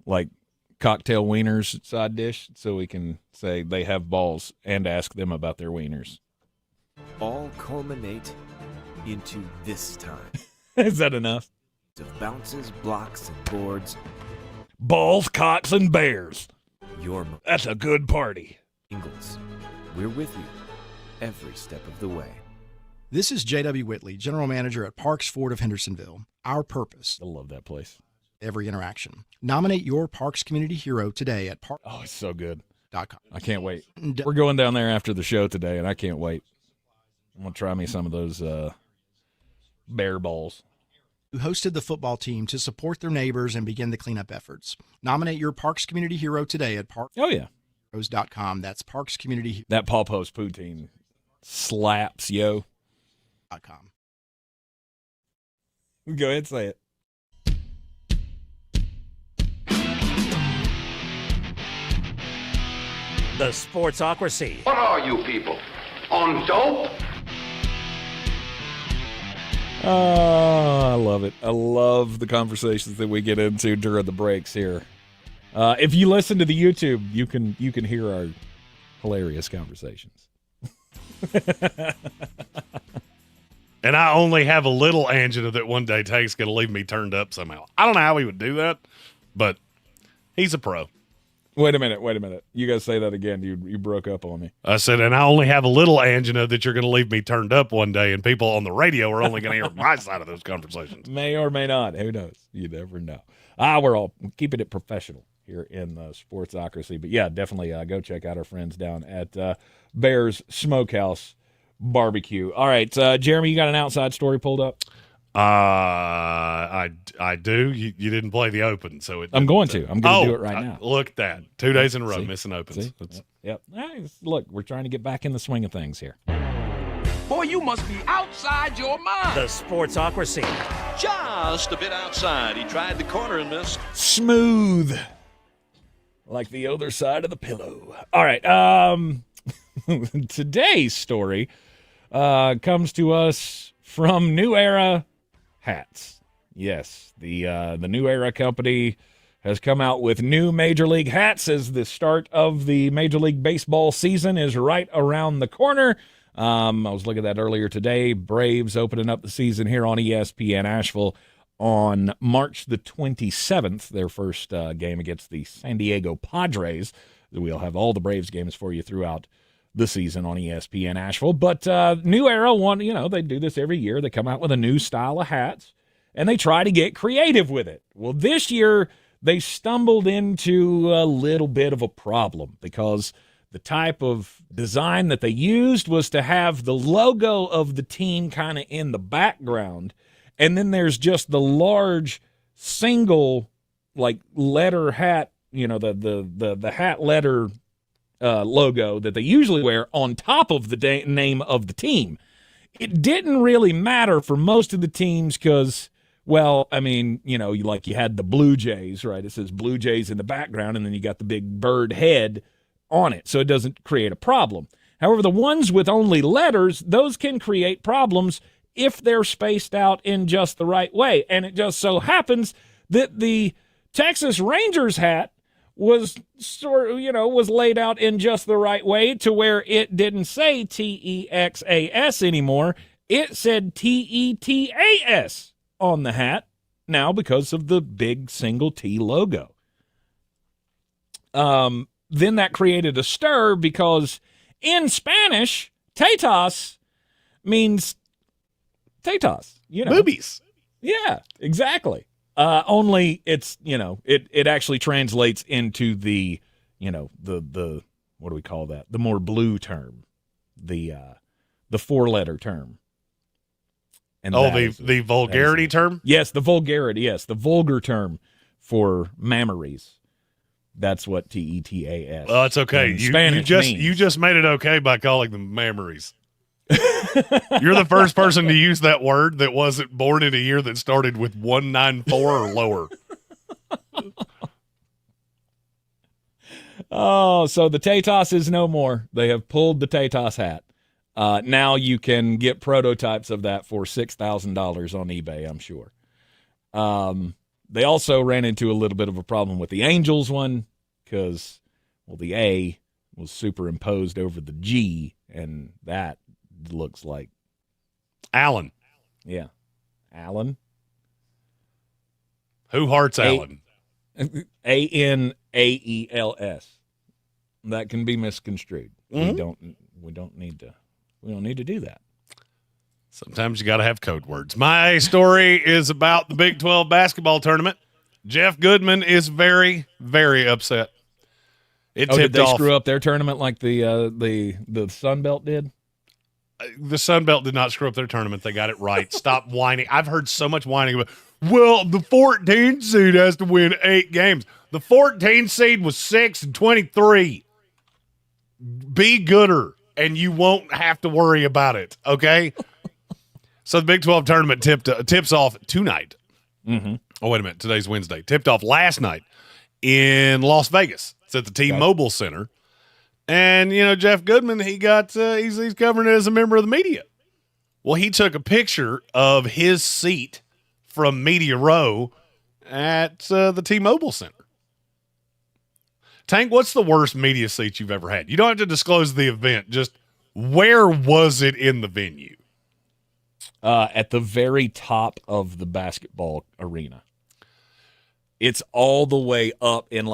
like cocktail wieners side dish so we can say they have balls and ask them about their wieners. All culminate into this time. Is that enough? Of bounces, blocks, and boards. Balls, cocks, and bears. That's a good party. Ingles, we're with you every step of the way. This is J.W. Whitley, General Manager at Parks Ford of Hendersonville. Our purpose. I love that place. Every interaction. Nominate your Parks Community Hero today at Parks. Oh, it's so good. .com. I can't wait. We're going down there after the show today, and I can't wait. I'm going to try me some of those bear balls. Who hosted the football team to support their neighbors and begin the cleanup efforts. Nominate your Parks Community Hero today at parks.com. That's Parks Community. That Paw Post poutine slaps, yo. .com. Go ahead, say it. The Sportsocracy. What are you people? On dope? Oh, I love it. I love the conversations that we get into during the breaks here. If you listen to the YouTube, you can hear our hilarious conversations. And I only have a little angina that one day Tate's going to leave me turned up somehow. I don't know how he would do that, but he's a pro. Wait a minute. You guys say that again. You broke up on me. I said, and I only have a little angina that you're going to leave me turned up one day, and people on the radio are only going to hear my side of those conversations. May or may not. Who knows? You never know. We're all keeping it professional here in Sportsocracy. But, yeah, definitely go check out our friends down at Bears Smokehouse Barbecue. All right, Jeremy, you got an outside story pulled up? I do. You didn't play the open, so I'm going to do it right now. Look at that. 2 days in a row missing opens. Yep. Look, we're trying to get back in the swing of things here. Boy, you must be outside your mind. The Sportsocracy. Just a bit outside. He tried the corner and missed. Smooth. Like the other side of the pillow. All right. Today's story comes to us from New Era Hats. Yes, the New Era company has come out with new Major League hats as the start of the Major League Baseball season is right around the corner. I was looking at that earlier today. Braves opening up the season here on ESPN Asheville on March the 27th, their first game against the San Diego Padres. We'll have all the Braves games for you throughout the season on ESPN Asheville. But New Era, they do this every year. They come out with a new style of hats, and they try to get creative with it. Well, this year they stumbled into a little bit of a problem because the type of design that they used was to have the logo of the team kind of in the background, and then there's just the large single letter hat, the hat letter logo that they usually wear on top of the name of the team. It didn't really matter for most of the teams because, you had the Blue Jays, right? It says Blue Jays in the background, and then you got the big bird head on it, so it doesn't create a problem. However, the ones with only letters, those can create problems if they're spaced out in just the right way. And it just so happens that the Texas Rangers hat was was laid out in just the right way to where it didn't say TEXAS anymore. It said TETAS on the hat now because of the big single T logo. Then that created a stir because in Spanish, tetas means tetas, boobies. Yeah, exactly. Only it's, it actually translates into the, the what do we call that? The more blue term, the 4-letter term. And the vulgarity term? Yes, the vulgarity. Yes, the vulgar term for mammaries. That's what TETAS. Well, it's okay. You just made it okay by calling them mammaries. You're the first person to use that word that wasn't born in a year that started with 194 or lower. Oh, so the Tatas is no more. They have pulled the Tatas hat. Now you can get prototypes of that for $6,000 on eBay, I'm sure. They also ran into a little bit of a problem with the Angels one because, the A was superimposed over the G, and that looks like Allen. Yeah. Allen. Who hearts Allen? ANAELS. That can be misconstrued. Mm-hmm. We don't need to do that. Sometimes you got to have code words. My story is about the Big 12 basketball tournament. Jeff Goodman is very, very upset. Did they screw up their tournament like the Sun Belt did? The Sun Belt did not screw up their tournament. They got it right. Stop whining. I've heard so much whining about, the 14 seed has to win 8 games. The 14 seed was 6-23. Be gooder, and you won't have to worry about it, okay? So the Big 12 tournament tips off tonight. Mm-hmm. Oh, wait a minute. Today's Wednesday. Tipped off last night in Las Vegas. It's at the T-Mobile Center. And, Jeff Goodman, he's covering it as a member of the media. Well, he took a picture of his seat from Media Row at the T-Mobile Center. Tank, what's the worst media seat you've ever had? You don't have to disclose the event. Just where was it in the venue? At the very top of the basketball arena. It's all the way up in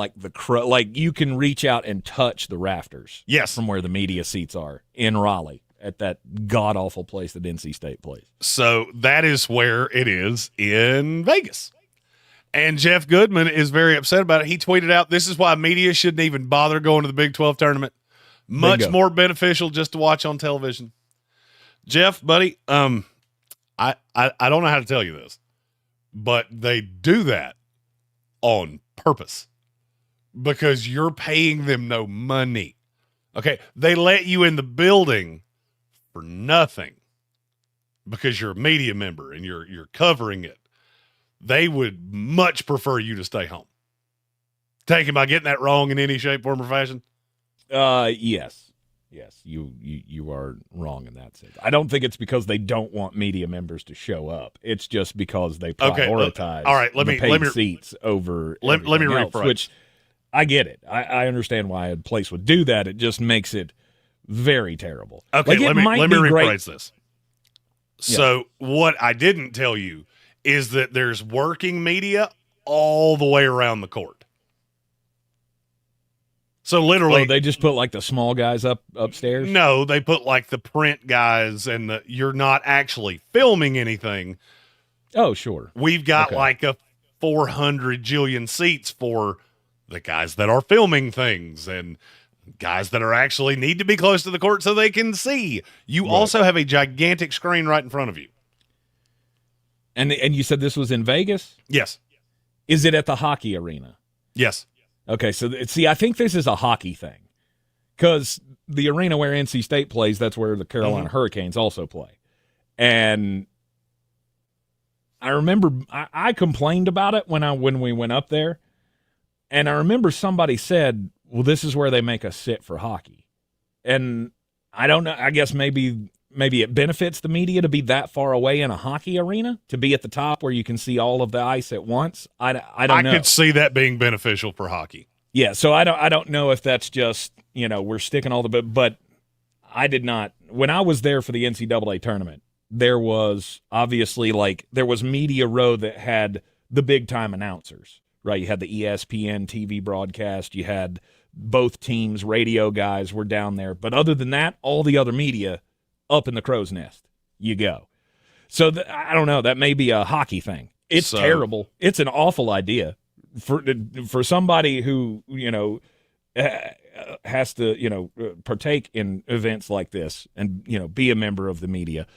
you can reach out and touch the rafters. Yes. From where the media seats are in Raleigh at that god-awful place that NC State plays. So that is where it is in Vegas. And Jeff Goodman is very upset about it. He tweeted out, this is why media shouldn't even bother going to the Big 12 tournament. Much more beneficial just to watch on television. Jeff, buddy, I don't know how to tell you this, but they do that on purpose because you're paying them no money. Okay, they let you in the building for nothing because you're a media member and you're covering it. They would much prefer you to stay home. Take, am I getting that wrong in any shape, form, or fashion? Yes. Yes, you are wrong in that sense. I don't think it's because they don't want media members to show up. It's just because they prioritize all right, let me seats over let me else, rephrase. which I get it. I understand why a place would do that. It just makes it very terrible. Okay, let me rephrase this. Yeah. So what I didn't tell you is that there's working media all the way around the court. So literally, they just put like the small guys upstairs. No, they put like the print guys, and you're not actually filming anything. Oh, sure. We've got like a 400 jillion seats for the guys that are filming things and guys that are actually need to be close to the court so they can see. You also have a gigantic screen right in front of you. And you said this was in Vegas? Yes. Is it at the hockey arena? Yes. Okay, so see, I think this is a hockey thing because the arena where NC State plays, that's where the Carolina Hurricanes also play. And I remember I complained about it when we went up there, and I remember somebody said, well, this is where they make us sit for hockey. And I don't know, I guess maybe it benefits the media to be that far away in a hockey arena, to be at the top where you can see all of the ice at once. I don't know. I could see that being beneficial for hockey. Yeah, so I don't know if that's just, we're sticking all the but I did not. When I was there for the NCAA tournament, there was obviously there was media row that had the big time announcers, right? You had the ESPN TV broadcast, you had both teams, radio guys were down there. But other than that, all the other media up in the crow's nest you go. So I don't know. That may be a hockey thing. It's terrible. It's an awful idea for somebody who has to partake in events like this and be a member of the media.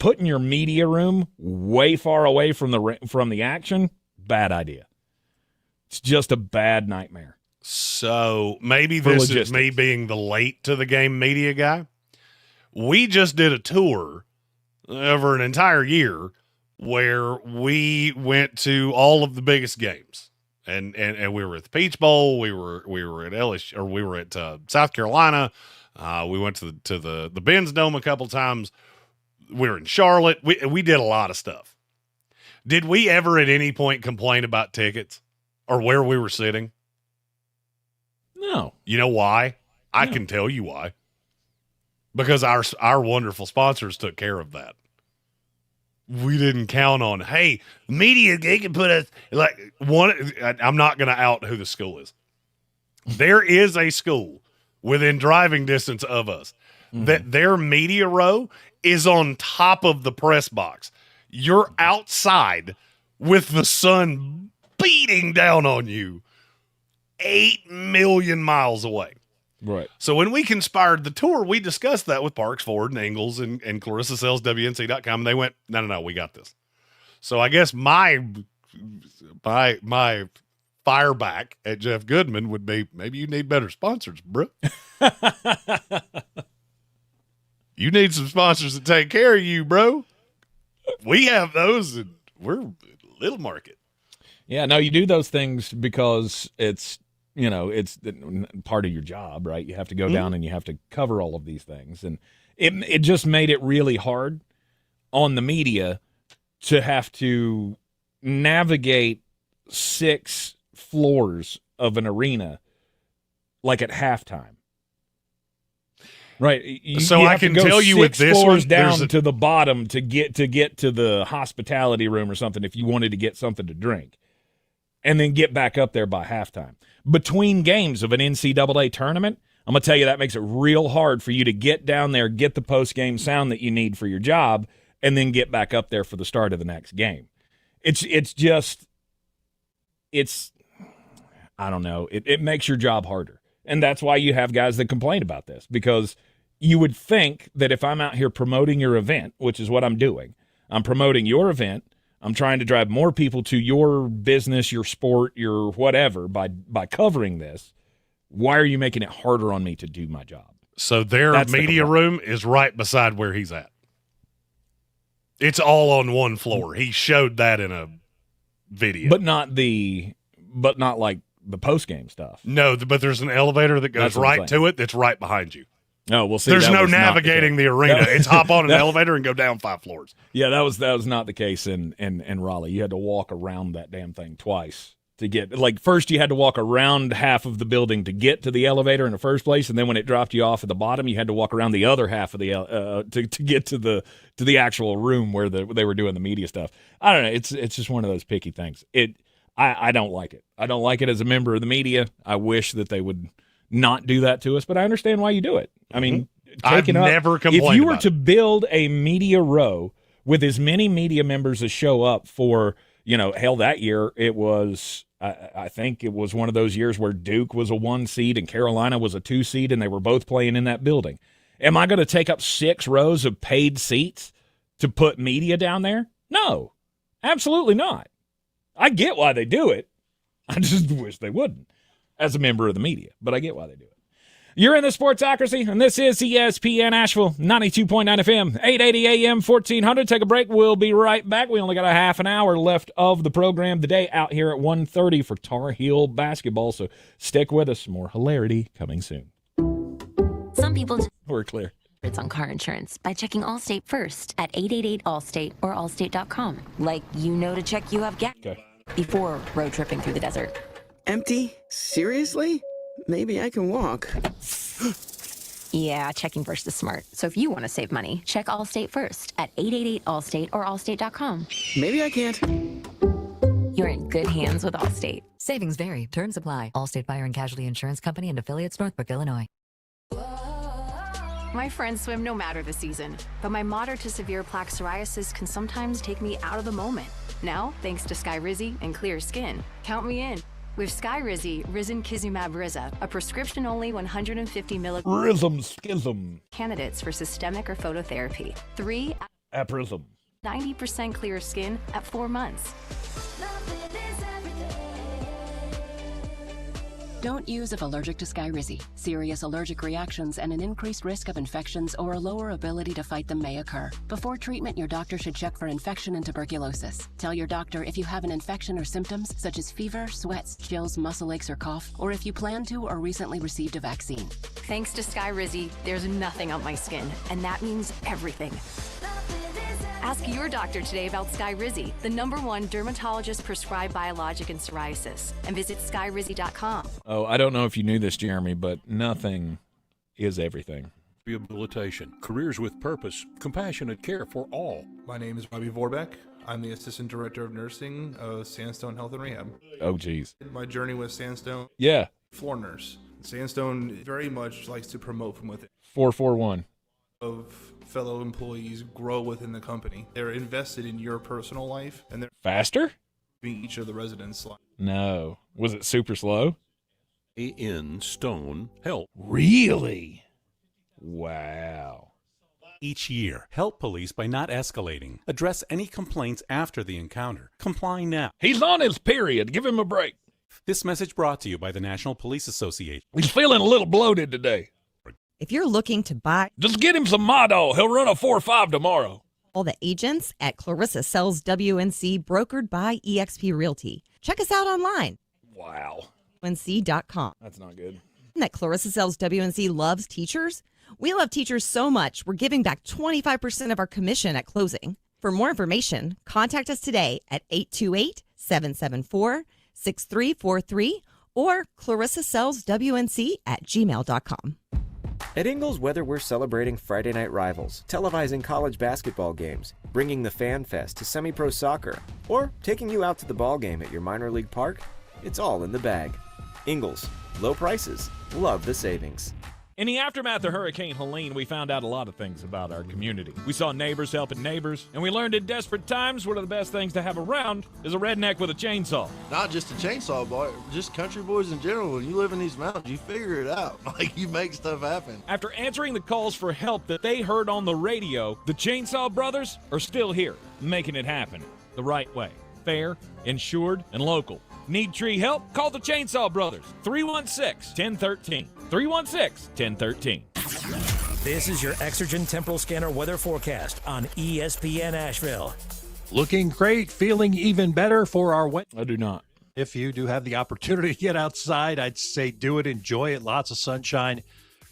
Putting your media room way far away from the action, bad idea. It's just a bad nightmare. So maybe this is me being the late to the game media guy. We just did a tour over an entire year where we went to all of the biggest games, and we were at the Peach Bowl. We were at LSU, or we were at South Carolina. We went to the Benz Dome a couple times. We were in Charlotte. We did a lot of stuff. Did we ever at any point complain about tickets or where we were sitting? No. You know why? I can tell you why. Because our wonderful sponsors took care of that. We didn't count on, hey, media, they can put us I'm not going to out who the school is. There is a school within driving distance of us that their media row is on top of the press box. You're outside with the sun beating down on you 8 million miles away. Right. So when we conspired the tour, we discussed that with Parks, Ford, and Ingalls, and Clarissa sells WNC.com. And they went, no, we got this. So I guess my fireback at Jeff Goodman would be, maybe you need better sponsors, bro. You need some sponsors to take care of you, bro. We have those, and we're a little market. Yeah, no, you do those things because it's part of your job, right? You have to go down and you have to cover all of these things. And it just made it really hard on the media to have to navigate 6 floors of an arena like at halftime. Right. So I can tell you with this floors one, down to the bottom to get to the hospitality room or something if you wanted to get something to drink. And then get back up there by halftime. Between games of an NCAA tournament, I'm going to tell you that makes it real hard for you to get down there, get the post-game sound that you need for your job, and then get back up there for the start of the next game. It's I don't know. It makes your job harder. And that's why you have guys that complain about this, because you would think that if I'm out here promoting your event, which is what I'm doing, I'm promoting your event, I'm trying to drive more people to your business, your sport, your whatever by covering this. Why are you making it harder on me to do my job? So their media room is right beside where he's at. It's all on one floor. He showed that in a video. But not like the post-game stuff. No, but there's an elevator that goes right to it that's right behind you. Oh, we'll see. There's That no was not navigating the arena. It's hop on an elevator and go down 5 floors. Yeah, that was not the case in Raleigh. You had to walk around that damn thing twice to get, like, first you had to walk around half of the building to get to the elevator in the first place, and then when it dropped you off at the bottom, you had to walk around the other half of the to get to the actual room where they were doing the media stuff. I don't know. It's just one of those picky things. I don't like it. I don't like it as a member of the media. I wish that they would not do that to us, but I understand why you do it. I mean, I've never complained if you were about to build a media row with as many media members as show up for, hell, that year it was, I think it was one of those years where Duke was a 1 seed and Carolina was a 2 seed, and they were both playing in that building. Am I going to take up 6 rows of paid seats to put media down there? No, absolutely not. I get why they do it. I just wish they wouldn't as a member of the media, but I get why they do it. You're in the Sportsocracy, and this is ESPN Asheville, 92.9 FM, 880 AM, 1400. Take a break. We'll be right back. We only got a half an hour left of the program today out here at 1:30 for Tar Heel basketball, so stick with us. More hilarity coming soon. Some people We're clear. It's on car insurance by checking Allstate first at 888-ALLSTATE or allstate.com. Like, to check you have gas before road tripping through the desert. Empty? Seriously? Maybe I can walk. Yeah, checking first is smart. So if you want to save money, check Allstate first at 888-ALLSTATE or allstate.com. Maybe I can't. You're in good hands with Allstate. Savings vary. Terms apply. Allstate Fire and Casualty Insurance Company and affiliates, Northbrook, Illinois. My friends swim no matter the season, but my moderate to severe plaque psoriasis can sometimes take me out of the moment. Now, thanks to Skyrizi and clear skin, count me in. With Skyrizi, Risankizumab Riza, a prescription-only 150 milligram Rhythm schism. candidates for systemic or phototherapy. 3 Aprism. 90% clear skin at 4 months. Don't use if allergic to Skyrizi. Serious allergic reactions and an increased risk of infections or a lower ability to fight them may occur. Before treatment, your doctor should check for infection and tuberculosis. Tell your doctor if you have an infection or symptoms such as fever, sweats, chills, muscle aches, or cough, or if you plan to or recently received a vaccine. Thanks to Skyrizi, there's nothing on my skin, and that means everything. Ask your doctor today about Skyrizi, the #1 dermatologist-prescribed biologic in psoriasis, and visit skyrizi.com. Oh, I don't know if you knew this, Jeremy, but nothing is everything. Rehabilitation, careers with purpose, compassionate care for all. My name is Robbie Vorbeck. I'm the Assistant Director of Nursing of Sandstone Health and Rehab. Oh, geez. My journey with Sandstone. Yeah. Floor nurse. Sandstone very much likes to promote from within. 441. Of fellow employees grow within the company. They're invested in your personal life, and they're faster? Each of the residents' life. No. Was it super slow? In Stone Help. Really? Wow. Each year, help police by not escalating. Address any complaints after the encounter. Comply now. He's on his period. Give him a break. This message brought to you by the National Police Association. He's feeling a little bloated today. If you're looking to buy, just get him some Model. He'll run a 4.5 tomorrow. All the agents at Clarissa Sells WNC, brokered by eXp Realty. Check us out online. Wow. WNC.com. That's not good. That Clarissa Sells WNC loves teachers. We love teachers so much, we're giving back 25% of our commission at closing. For more information, contact us today at 828-774-6343 or clarissasellswnc@gmail.com. At Ingles, whether we're celebrating Friday night rivals, televising college basketball games, bringing the Fan Fest to semi-pro soccer, or taking you out to the ball game at your minor league park, it's all in the bag. Ingles, low prices, love the savings. In the aftermath of Hurricane Helene, we found out a lot of things about our community. We saw neighbors helping neighbors, and we learned in desperate times one of the best things to have around is a redneck with a chainsaw. Not just a chainsaw, boy, just country boys in general. When you live in these mountains, you figure it out. Like, you make stuff happen. After answering the calls for help that they heard on the radio, the Chainsaw Brothers are still here, making it happen the right way. Fair, insured, and local. Need tree help? Call the Chainsaw Brothers. 316-1013. 316-1013. This is your Exergen Temporal Scanner weather forecast on ESPN Asheville. Looking great, feeling even better for our I do not. If you do have the opportunity to get outside, I'd say do it, enjoy it. Lots of sunshine.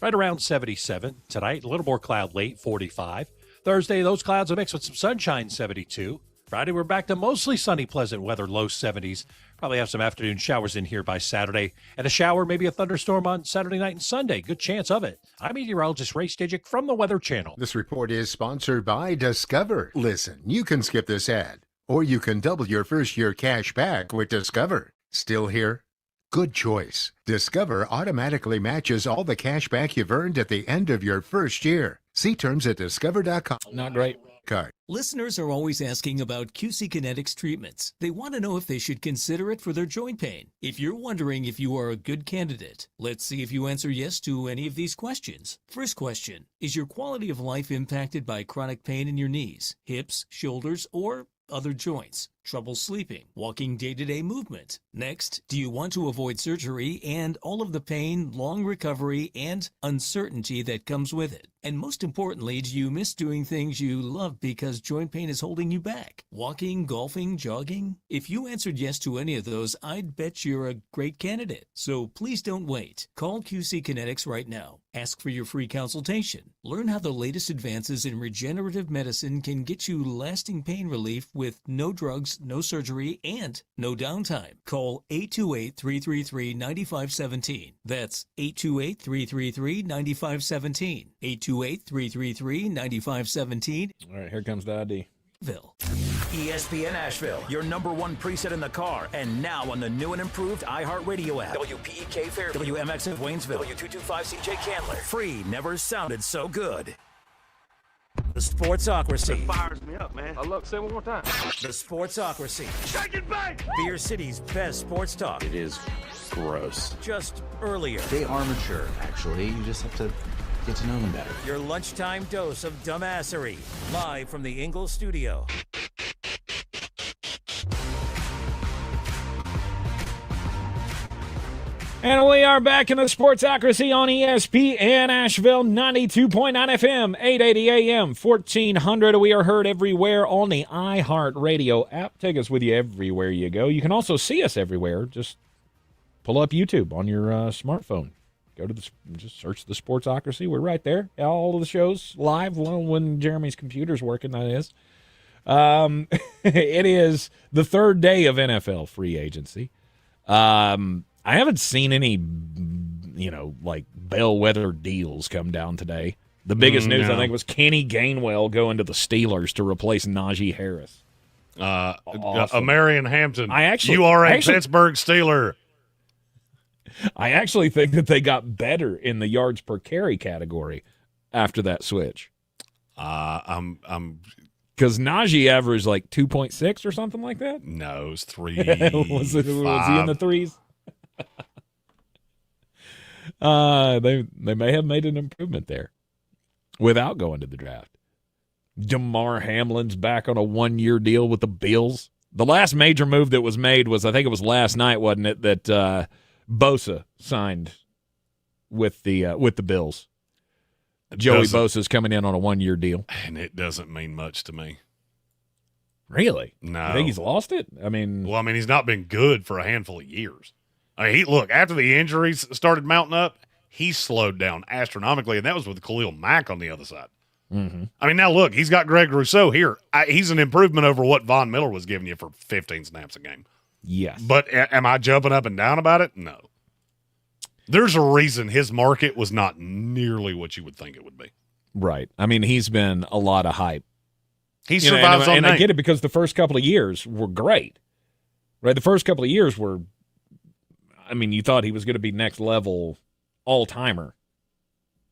right around 77. Tonight, a little more cloud late, 45. Thursday, those clouds will mix with some sunshine, 72. Friday, we're back to mostly sunny, pleasant weather, low 70s. Probably have some afternoon showers in here by Saturday. And a shower, maybe a thunderstorm on Saturday night and Sunday. Good chance of it. I'm meteorologist Ray Stidgick from the Weather Channel. This report is sponsored by Discover. Listen, you can skip this ad, or you can double your first year cash back with Discover. Still here? Good choice. Discover automatically matches all the cash back you've earned at the end of your first year. See terms at discover.com. Not great. Card. Listeners are always asking about QC Kinetics treatments. They want to know if they should consider it for their joint pain. If you're wondering if you are a good candidate, let's see if you answer yes to any of these questions. First question, is your quality of life impacted by chronic pain in your knees, hips, shoulders, or other joints? Trouble sleeping, walking day-to-day movement. Next, do you want to avoid surgery and all of the pain, long recovery, and uncertainty that comes with it? And most importantly, do you miss doing things you love because joint pain is holding you back? Walking, golfing, jogging? If you answered yes to any of those, I'd bet you're a great candidate. So please don't wait. Call QC Kinetics right now. Ask for your free consultation. Learn how the latest advances in regenerative medicine can get you lasting pain relief with no drugs, no surgery, and no downtime. Call 828-333-9517. That's 828-333-9517. 828-333-9517. All right, here comes the ID. ESPN Asheville, your #1 preset in the car, and now on the new and improved iHeartRadio app. WPEK Fairview, WMXF Waynesville, W225CJ Candler. Free never sounded so good. The Sportsocracy. That fires me up, man. Look, say it one more time. The Sportsocracy. Shake it back! Beer City's best sports talk. It is gross. Just earlier. They are mature, actually. You just have to get to know them better. Your lunchtime dose of dumbassery. Live from the Ingalls studio. And we are back in the Sportsocracy on ESPN Asheville, 92.9 FM, 880 AM, 1400. We are heard everywhere on the iHeartRadio app. Take us with you everywhere you go. You can also see us everywhere. Just pull up YouTube on your smartphone. Go to just search the Sportsocracy. We're right there. All of the shows live. Well, when Jeremy's computer's working, that is. It is the third day of NFL free agency. I haven't seen any, like bellwether deals come down today. The biggest news, I think, was Kenny Gainwell going to the Steelers to replace Najee Harris. Awesome. Marion Hampton, you are a Pittsburgh Steeler. I actually think that they got better in the yards per carry category after that switch. I'm because Najee averaged like 2.6 or something like that. No, it was 3. was he in the threes? They may have made an improvement there without going to the draft. DeMar Hamlin's back on a 1-year deal with the Bills. The last major move that was made was, I think it was last night, wasn't it, that Bosa signed with the Bills. Joey Bosa's coming in on a 1-year deal. And it doesn't mean much to me. Really? No. You think he's lost it? Well, he's not been good for a handful of years. Look, after the injuries started mounting up, he slowed down astronomically, and that was with Khalil Mack on the other side. Mm-hmm. Now look, he's got Greg Rousseau here. He's an improvement over what Von Miller was giving you for 15 snaps a game. Yes. But am I jumping up and down about it? No. There's a reason his market was not nearly what you would think it would be. Right. He's been a lot of hype. He survives on and name. I get it because the first couple of years were great. Right? The first couple of years were, you thought he was going to be next level all-timer.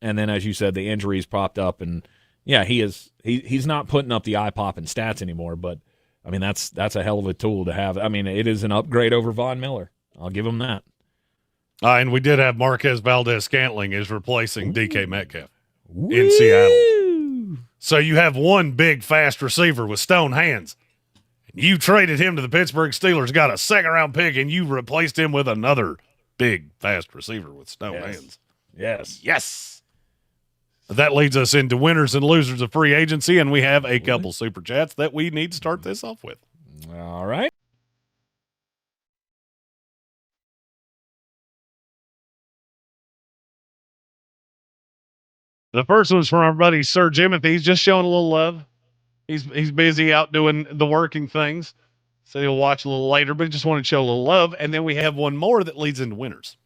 And then, as you said, the injuries popped up, and yeah, he's not putting up the eye-popping stats anymore, but that's a hell of a tool to have. It is an upgrade over Von Miller. I'll give him that. And we did have Marquez Valdez-Scantling is replacing DK Metcalf in Seattle. So you have one big, fast receiver with stone hands. You traded him to the Pittsburgh Steelers, got a second-round pick, and you replaced him with another big, fast receiver with stone hands. Yes. That leads us into winners and losers of free agency, and we have a couple super chats that we need to start this off with. All right. The first one's from our buddy Sir Jimothy. He's just showing a little love. He's busy out doing the working things, so he'll watch a little later, but just wanted to show a little love. And then we have one more that leads into winners.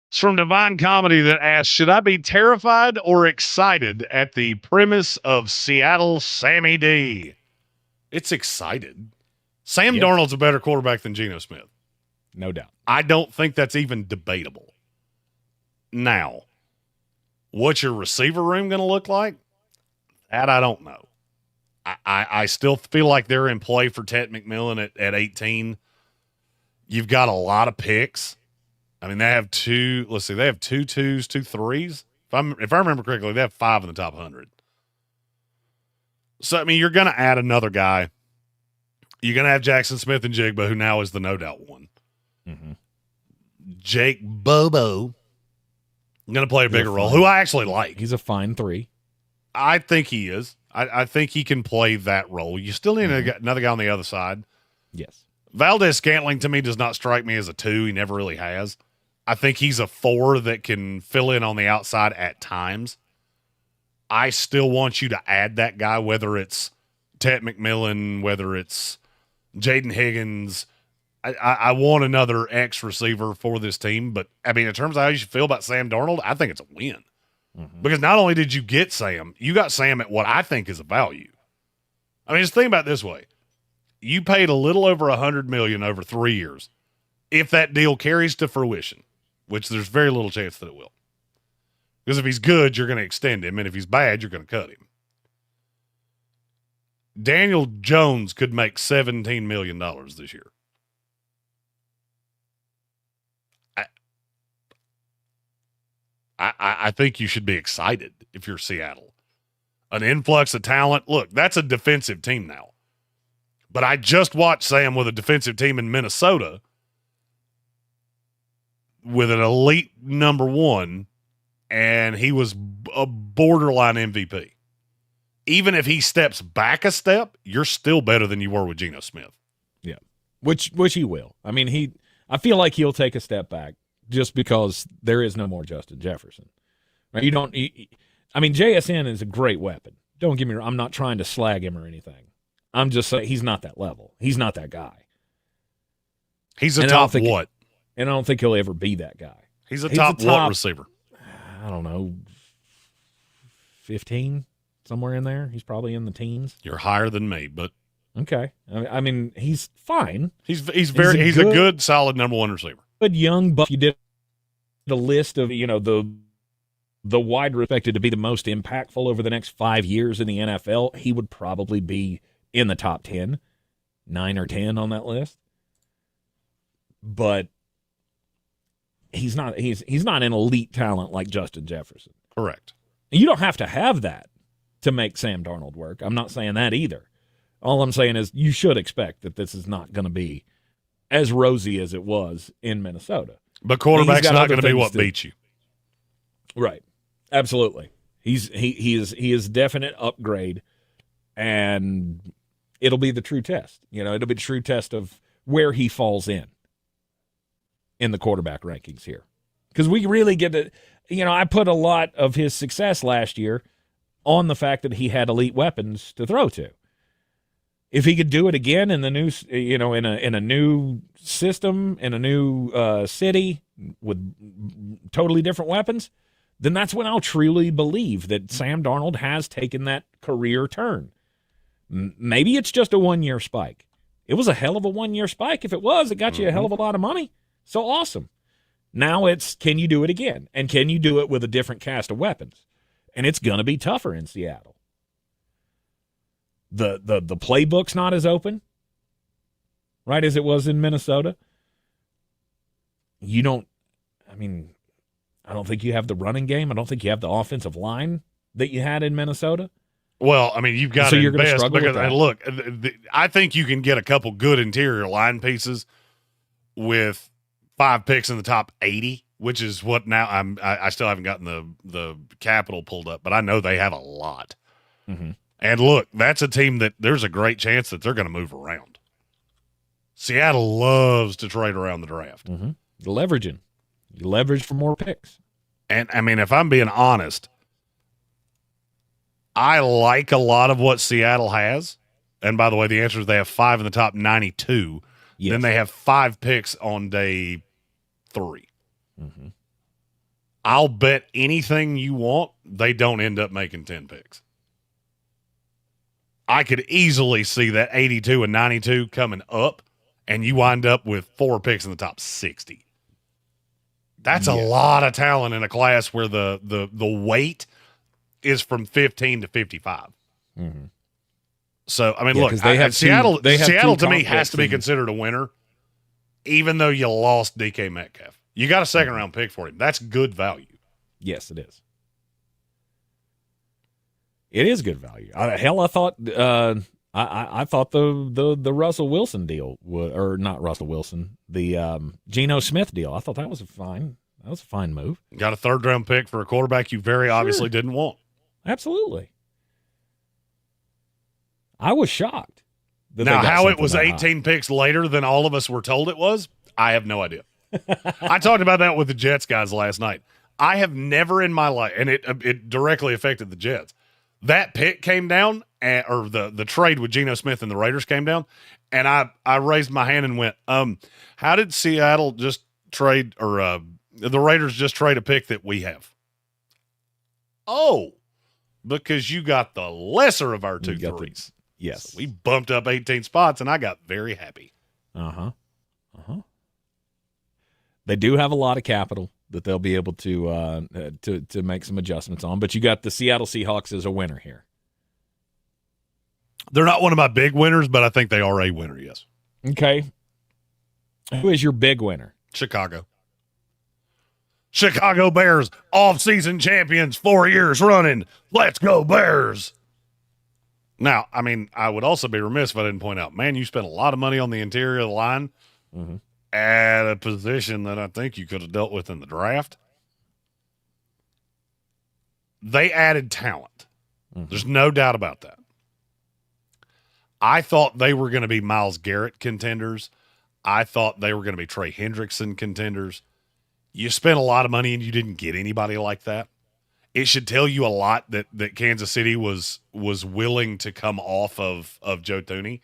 It's from Divine Comedy that asks, should I be terrified or excited at the premise of Seattle Sammy D? It's excited. Sam Darnold's a better quarterback than Geno Smith. No doubt. I don't think that's even debatable. Now, what's your receiver room going to look like? That I don't know. I still feel like they're in play for Ted McMillan at 18. You've got a lot of picks. I mean, they have two 2s, 2 3s. If I remember correctly, they have 5 in the top 100. So, I mean, you're going to add another guy. You're going to have Jackson Smith and Jigba, who now is the no doubt one. Mm-hmm. Jake Bobo going to play a bigger role, who I actually like. He's a fine 3. I think he is. I think he can play that role. You still need another guy on the other side. Yes. Valdez Scantling, to me, does not strike me as a 2. He never really has. I think he's a 4 that can fill in on the outside at times. I still want you to add that guy, whether it's Ted McMillan, whether it's Jaden Higgins. I want another X receiver for this team. But, I mean, in terms of how you should feel about Sam Darnold, I think it's a win. Mm-hmm. Because not only did you get Sam, you got Sam at what I think is a value. I mean, just think about it this way. You paid a little over $100 million over 3 years. If that deal carries to fruition, which there's very little chance that it will. Because if he's good, you're going to extend him, and if he's bad, you're going to cut him. Daniel Jones could make $17 million this year. I think you should be excited if you're Seattle. An influx of talent. Look, that's a defensive team now. But I just watched Sam with a defensive team in Minnesota with an elite number 1, and he was a borderline MVP. Even if he steps back a step, you're still better than you were with Geno Smith. Yeah, which he will. I mean, I feel like he'll take a step back just because there is no more Justin Jefferson. Right? JSN is a great weapon. Don't get me wrong. I'm not trying to slag him or anything. I'm just saying he's not that level. He's not that guy. He's a top what? And I don't think he'll ever be that guy. He's a top what receiver? I don't know, 15, somewhere in there. He's probably in the teens. You're higher than me, but okay. I mean, he's fine. He's a good, solid number 1 receiver. Good young buff. You did the list of the wide respected to be the most impactful over the next 5 years in the NFL. He would probably be in the top 10, 9 or 10 on that list. But he's not an elite talent like Justin Jefferson. Correct. And you don't have to have that to make Sam Darnold work. I'm not saying that either. All I'm saying is you should expect that this is not going to be as rosy as it was in Minnesota. But quarterback's not going to be what beats you. Right. Absolutely. He is definite upgrade, and it'll be the true test. It'll be the true test of where he falls in the quarterback rankings here. Because we really get to, I put a lot of his success last year on the fact that he had elite weapons to throw to. If he could do it again in the new, in a new system, in a new city with totally different weapons, then that's when I'll truly believe that Sam Darnold has taken that career turn. Maybe it's just a 1-year spike. It was a hell of a 1-year spike. If it was, it got you a hell of a lot of money. So awesome. Now it's, can you do it again? And can you do it with a different cast of weapons? And it's going to be tougher in Seattle. The playbook's not as open, right, as it was in Minnesota. I don't think you have the running game. I don't think you have the offensive line that you had in Minnesota. Well, I mean, you've got so to you're going to invest struggle because, with that. Look, I think you can get a couple good interior line pieces with 5 picks in the top 80, which is what now I still haven't gotten the capital pulled up, but I know they have a lot. Mm-hmm. And look, that's a team that there's a great chance that they're going to move around. Seattle loves to trade around the draft. Mm-hmm. Leveraging. You leverage for more picks. And, I mean, if I'm being honest, I like a lot of what Seattle has. And, by the way, the answer is they have 5 in the top 92. Yes. Then they have 5 picks on day 3. Mm-hmm. I'll bet anything you want they don't end up making 10 picks. I could easily see that 82 and 92 coming up, and you wind up with 4 picks in the top 60. That's a lot of talent in a class where the weight is from 15 to 55. Mm-hmm. So, I mean, Yeah, look, Seattle to me has to be considered a winner, even though you lost DK Metcalf. You got a second-round pick for him. That's good value. Yes, it is. It is good value. I thought I thought the Russell Wilson deal would, or not Russell Wilson, the Geno Smith deal. I thought that was a fine move. Got a 3rd-round pick for a quarterback you very obviously didn't want. Absolutely. I was shocked. Now, how it was 18 picks later than all of us were told it was, I have no idea. I talked about that with the Jets guys last night. I have never in my life, and it directly affected the Jets. That pick came down, or the trade with Geno Smith and the Raiders came down, and I raised my hand and went, how did Seattle just trade, or the Raiders just trade a pick that we have? Oh, because you got the lesser of our 2 threes. Yes. So we bumped up 18 spots, and I got very happy. Uh-huh. Uh-huh. They do have a lot of capital that they'll be able to make some adjustments on, but you got the Seattle Seahawks as a winner here. They're not one of my big winners, but I think they are a winner, yes. Okay. Who is your big winner? Chicago Bears, off-season champions, 4 years running. Let's go Bears. Now, I mean, I would also be remiss if I didn't point out, man, you spent a lot of money on the interior of the line. Mm-hmm. At a position that I think you could have dealt with in the draft. They added talent. Mm-hmm. There's no doubt about that. I thought they were going to be Myles Garrett contenders. I thought they were going to be Trey Hendrickson contenders. You spent a lot of money and you didn't get anybody like that. It should tell you a lot that Kansas City was willing to come off of Joe Thuney.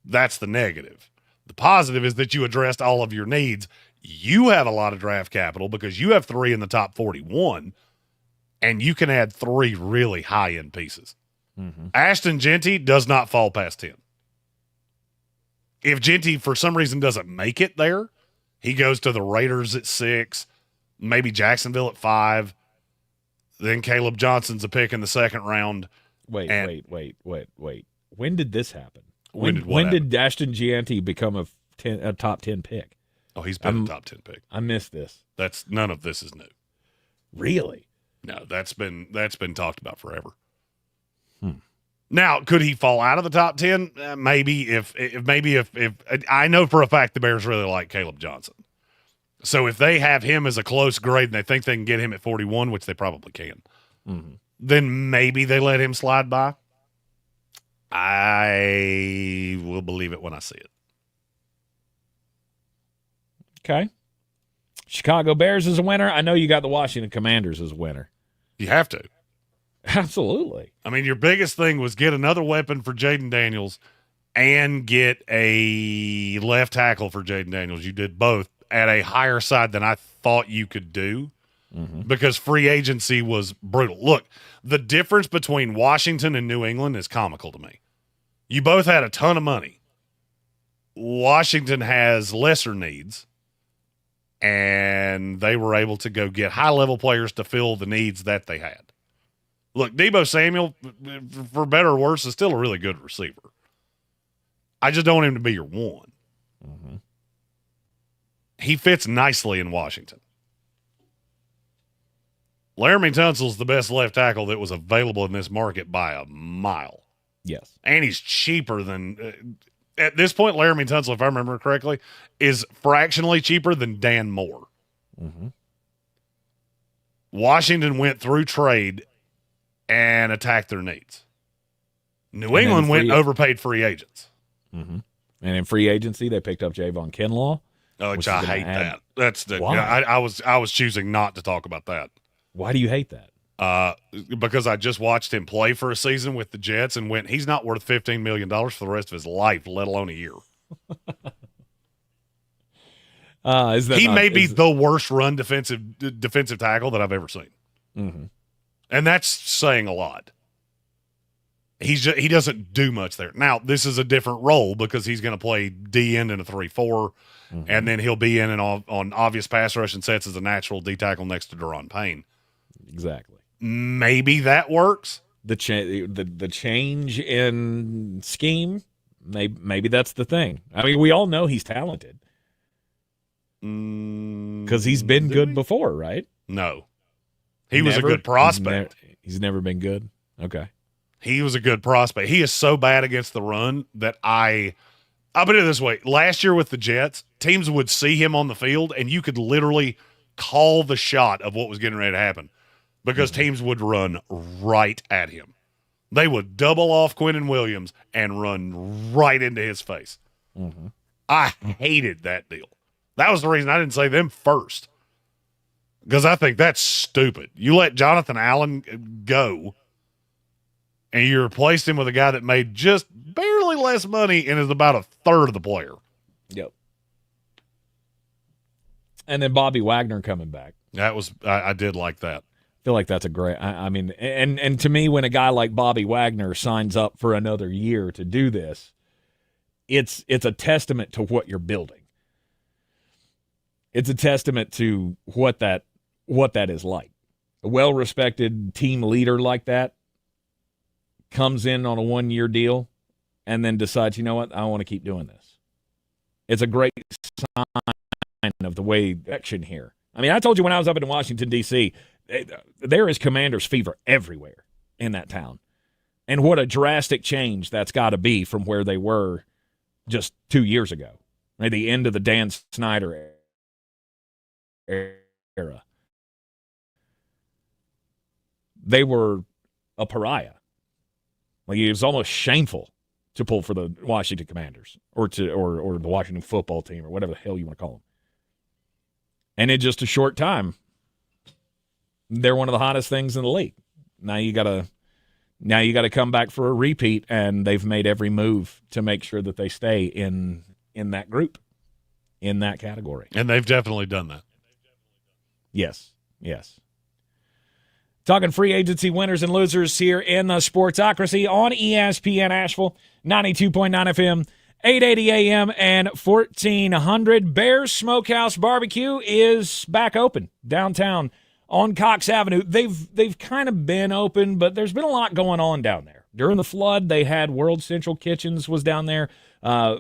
That's the negative. The positive is that you addressed all of your needs. You have a lot of draft capital because you have 3 in the top 41, and you can add 3 really high-end pieces. Mm-hmm. Ashton Genty does not fall past 10. If Genty, for some reason, doesn't make it there, he goes to the Raiders at 6, maybe Jacksonville at 5, then Caleb Johnson's a pick in the 2nd round. Wait. When did this happen? When did Ashton Gianti become a top 10 pick? Oh, he's been a top 10 pick. I missed this. None of this is new. Really? No, that's been talked about forever. Now, could he fall out of the top 10? Maybe if I know for a fact the Bears really like Caleb Johnson. So if they have him as a close grade and they think they can get him at 41, which they probably can, then maybe they let him slide by. I will believe it when I see it. Okay. Chicago Bears is a winner. I know you got the Washington Commanders as a winner. You have to. Absolutely. I mean, your biggest thing was get another weapon for Jaden Daniels and get a left tackle for Jaden Daniels. You did both at a higher side than I thought you could do because free agency was brutal. Look, the difference between Washington and New England is comical to me. You both had a ton of money. Washington has lesser needs, and they were able to go get high-level players to fill the needs that they had. Look, Deebo Samuel, for better or worse, is still a really good receiver. I just don't want him to be your one. He fits nicely in Washington. Laramie Tunsil's the best left tackle that was available in this market by a mile. Yes. And he's cheaper than at this point, Laramie Tunsil, if I remember correctly, is fractionally cheaper than Dan Moore. Washington went through trade and attacked their needs. New England overpaid free agents. Mm-hmm. And in free agency, they picked up Jevon Kinlaw. Oh, which I hate that. That's the. I was choosing not to talk about that. Why do you hate that? Because I just watched him play for a season with the Jets and went, he's not worth $15 million for the rest of his life, let alone a year. He may be the worst run defensive tackle that I've ever seen. Mm-hmm. And that's saying a lot. He doesn't do much there. Now, this is a different role because he's going to play D end in a 3-4, and then he'll be in and on obvious pass rush and sets as a natural D tackle next to Daron Payne. Exactly. Maybe that works. The change in scheme, maybe that's the thing. I mean, we all know he's talented because he's been good before, right? No. He was a good prospect. He's never been good? Okay. He was a good prospect. He is so bad against the run that I'll put it this way. Last year with the Jets, teams would see him on the field, and you could literally call the shot of what was getting ready to happen because teams would run right at him. They would double off Quinnen Williams and run right into his face. Mm-hmm. I hated that deal. That was the reason I didn't say them first because I think that's stupid. You let Jonathan Allen go, and you replaced him with a guy that made just barely less money and is about a third of the player. Yep. And then Bobby Wagner coming back. That was I did like that. I feel like that's a great. I mean, and to me, when a guy like Bobby Wagner signs up for another year to do this, it's a testament to what you're building. It's a testament to what that is like. A well-respected team leader like that comes in on a 1-year deal and then decides, you know what, I want to keep doing this. It's a great sign of the way action here. I mean, I told you when I was up in Washington, D.C., there is Commanders fever everywhere in that town. And what a drastic change that's got to be from where they were just 2 years ago, at the end of the Dan Snyder era. They were a pariah. Like, it was almost shameful to pull for the Washington Commanders or the Washington football team or whatever the hell you want to call them. And in just a short time, they're one of the hottest things in the league. Now you got to come back for a repeat, and they've made every move to make sure that they stay in that group, in that category. And they've definitely done that. Yes. Talking free agency winners and losers here in the Sportsocracy on ESPN Asheville, 92.9 FM, 880 AM, and 1400. Bears Smokehouse Barbecue is back open downtown on Cox Avenue. They've kind of been open, but there's been a lot going on down there. During the flood, they had World Central Kitchens was down there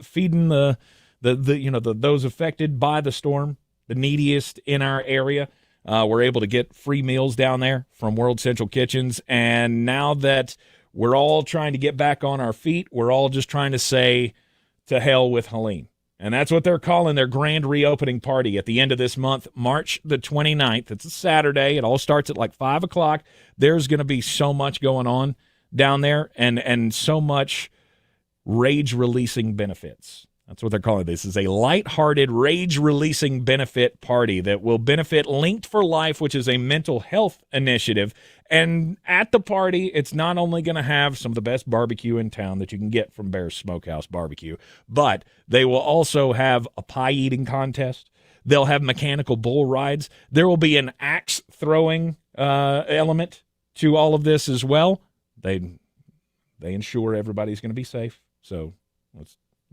feeding the those affected by the storm, the neediest in our area. We're able to get free meals down there from World Central Kitchens. And now that we're all trying to get back on our feet, we're all just trying to say to hell with Helene. And that's what they're calling their grand reopening party at the end of this month, March the 29th. It's a Saturday. It all starts at like 5 o'clock. There's going to be so much going on down there and so much rage-releasing benefits. That's what they're calling it. This is a lighthearted, rage-releasing benefit party that will benefit Linked for Life, which is a mental health initiative. And at the party, it's not only going to have some of the best barbecue in town that you can get from Bear's Smokehouse Barbecue, but they will also have a pie-eating contest. They'll have mechanical bull rides. There will be an axe-throwing element to all of this as well. They ensure everybody's going to be safe, so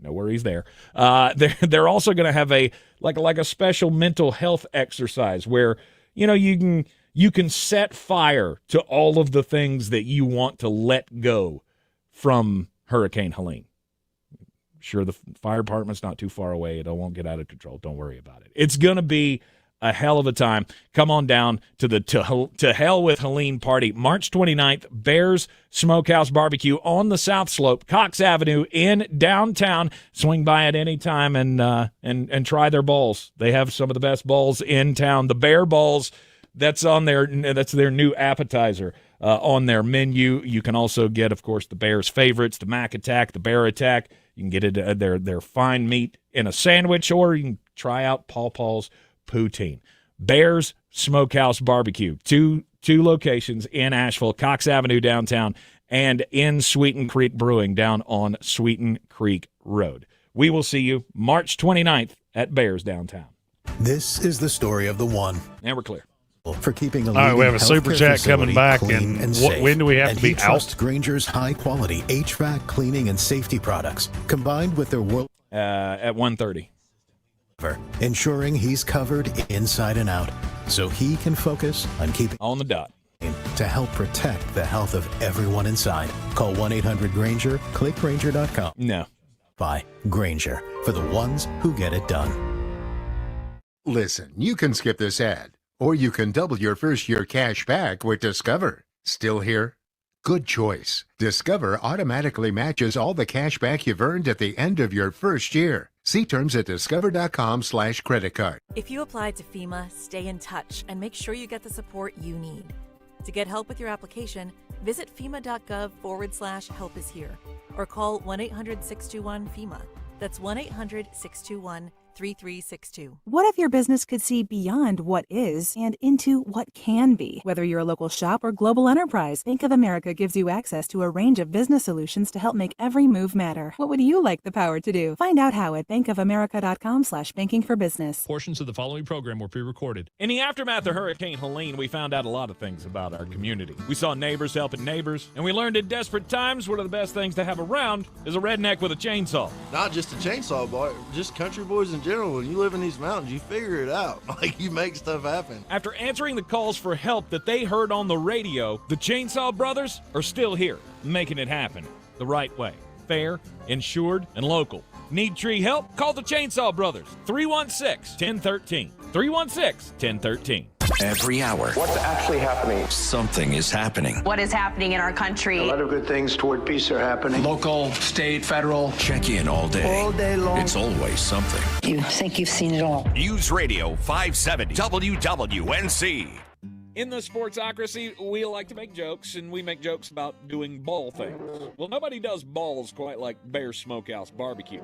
no worries there. They're also going to have a special mental health exercise where you can set fire to all of the things that you want to let go from Hurricane Helene. Sure, the fire department's not too far away. It won't get out of control. Don't worry about it. It's going to be a hell of a time. Come on down to the To Hell with Helene party, March 29th, Bears Smokehouse Barbecue on the South Slope, Cox Avenue in downtown. Swing by at any time and try their balls. They have some of the best balls in town. The Bear Balls, that's their new appetizer. on their menu. You can also get, of course, the Bears' favorites, the Mac Attack, the Bear Attack. You can get it their fine meat in a sandwich, or you can try out Paw Paul's Poutine. Bears Smokehouse Barbecue, two locations in Asheville, Cox Avenue downtown, and in Sweeten Creek Brewing down on Sweeten Creek Road. We will see you March 29th at Bears downtown. This is the story of the one. And we're clear. For keeping a all right, we have a super chat coming back, and when do we have to be out? Granger's high-quality HVAC cleaning and safety products, combined with their world at 1:30. Ensuring he's covered inside and out, so he can focus on keeping on the dot to help protect the health of everyone inside. Call 1-800-GRANGER, click Granger.com. No. By Granger, for the ones who get it done. Listen, you can skip this ad, or you can double your first year cash back with Discover. Still here? Good choice. Discover automatically matches all the cash back you've earned at the end of your first year. See terms at discover.com/credit card. If you apply to FEMA, stay in touch and make sure you get the support you need. To get help with your application, visit FEMA.gov/help is here or call 1-800-621-FEMA. That's 1-800-621-3362. What if your business could see beyond what is and into what can be? Whether you're a local shop or global enterprise, Bank of America gives you access to a range of business solutions to help make every move matter. What would you like the power to do? Find out how at bankofamerica.com/banking for business. Portions of the following program were pre-recorded. In the aftermath of Hurricane Helene, we found out a lot of things about our community. We saw neighbors helping neighbors, and we learned in desperate times one of the best things to have around is a redneck with a chainsaw. Not just a chainsaw, boy, just country boys in general. When you live in these mountains, you figure it out. Like, you make stuff happen. After answering the calls for help that they heard on the radio, the Chainsaw Brothers are still here, making it happen the right way. Fair, insured, and local. Need tree help? Call the Chainsaw Brothers. 316-1013. 316-1013. Every hour. What's actually happening? Something is happening. What is happening in our country? A lot of good things toward peace are happening. Local, state, federal. Check in all day. All day long. It's always something. You think you've seen it all. News Radio 570 WWNC. In the Sportsocracy, we like to make jokes, and we make jokes about doing ball things. Well, nobody does balls quite like Bear Smokehouse Barbecue.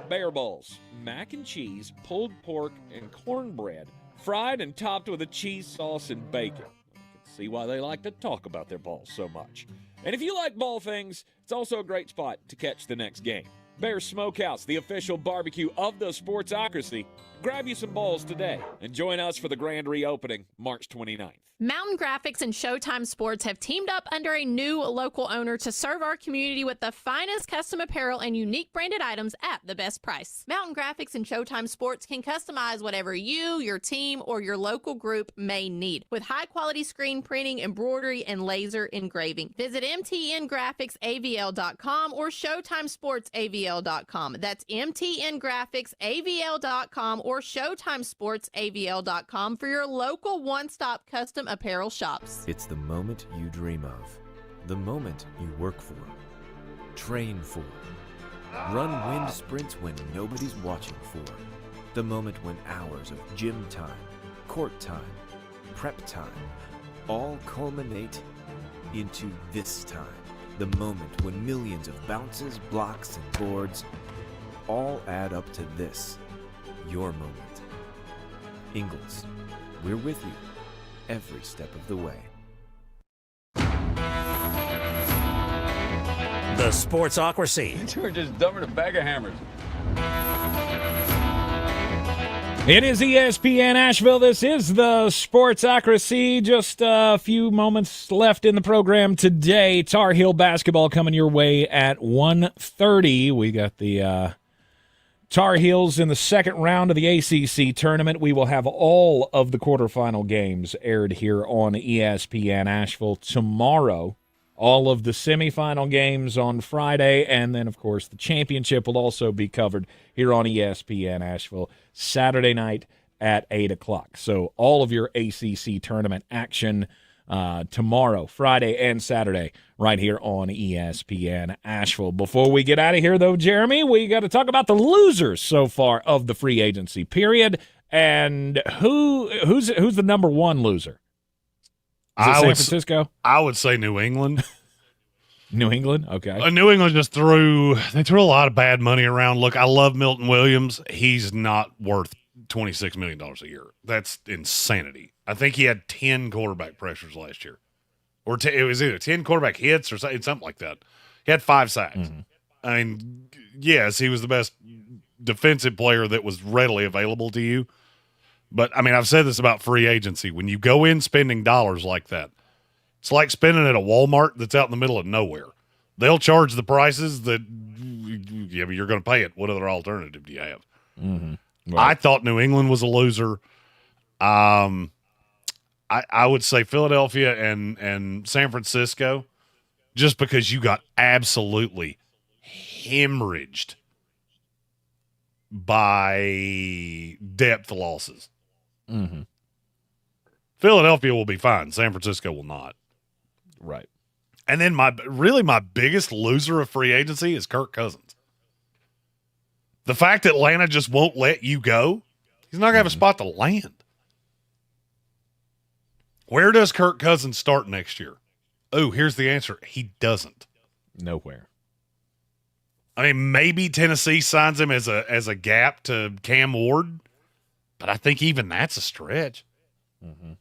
Bear balls, mac and cheese, pulled pork, and cornbread, fried and topped with a cheese sauce and bacon. You can see why they like to talk about their balls so much. And if you like ball things, it's also a great spot to catch the next game. Bear Smokehouse, the official barbecue of the Sportsocracy. Grab you some balls today and join us for the grand reopening March 29th. Mountain Graphics and Showtime Sports have teamed up under a new local owner to serve our community with the finest custom apparel and unique branded items at the best price. Mountain Graphics and Showtime Sports can customize whatever you, your team, or your local group may need with high-quality screen printing, embroidery, and laser engraving. Visit mtngraphicsavl.com or showtimesportsavl.com. That's mtngraphicsavl.com or showtimesportsavl.com for your local one-stop custom apparel shops. It's the moment you dream of, the moment you work for, train for, run wind sprints when nobody's watching for, the moment when hours of gym time, court time, prep time, all culminate into this time, the moment when millions of bounces, blocks, and boards all add up to this, your moment. Ingalls, we're with you every step of the way. The Sportsocracy. You were just dumber than a bag of hammers. It is ESPN Asheville. This is the Sportsocracy. Just a few moments left in the program today. Tar Heel basketball coming your way at 1:30. We got the Tar Heels in the second round of the ACC tournament. We will have all of the quarterfinal games aired here on ESPN Asheville tomorrow. All of the semifinal games on Friday, and then, of course, the championship will also be covered here on ESPN Asheville Saturday night at 8 o'clock. So all of your ACC tournament action tomorrow, Friday, and Saturday right here on ESPN Asheville. Before we get out of here, though, Jeremy, we got to talk about the losers so far of the free agency period. And who's the number one loser? Is it San Francisco? I would say New England. New England? Okay. New England just threw a lot of bad money around. Look, I love Milton Williams. He's not worth $26 million a year. That's insanity. I think he had 10 quarterback pressures last year. Or it was either 10 quarterback hits or something like that. He had 5 sacks. Mm-hmm. I mean, yes, he was the best defensive player that was readily available to you. But, I mean, I've said this about free agency. When you go in spending dollars like that, it's like spending at a Walmart that's out in the middle of nowhere. They'll charge the prices that you're going to pay it. What other alternative do you have? Mm-hmm. Right. I thought New England was a loser. I would say Philadelphia and San Francisco, just because you got absolutely hemorrhaged by depth losses. Mm-hmm. Philadelphia will be fine. San Francisco will not. Right. And then my biggest loser of free agency is Kirk Cousins. The fact that Atlanta just won't let you go, he's not going to have a spot to land. Where does Kirk Cousins start next year? Oh, here's the answer. He doesn't. Nowhere. I mean, maybe Tennessee signs him as a gap to Cam Ward, but I think even that's a stretch. Mm-hmm.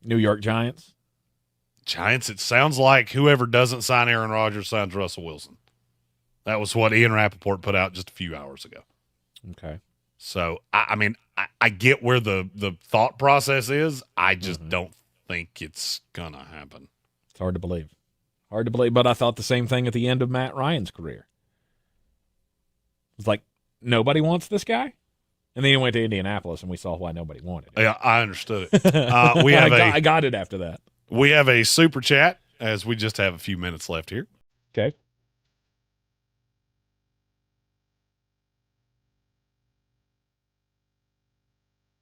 New York Giants? Giants, it sounds like whoever doesn't sign Aaron Rodgers signs Russell Wilson. That was what Ian Rappaport put out just a few hours ago. Okay. So, I mean, I get where the thought process is. I just don't think it's going to happen. It's hard to believe. Hard to believe, but I thought the same thing at the end of Matt Ryan's career. It's like, nobody wants this guy? And then he went to Indianapolis, and we saw why nobody wanted it. Yeah, I understood it. I got it after that. We have a super chat, as we just have a few minutes left here. Okay.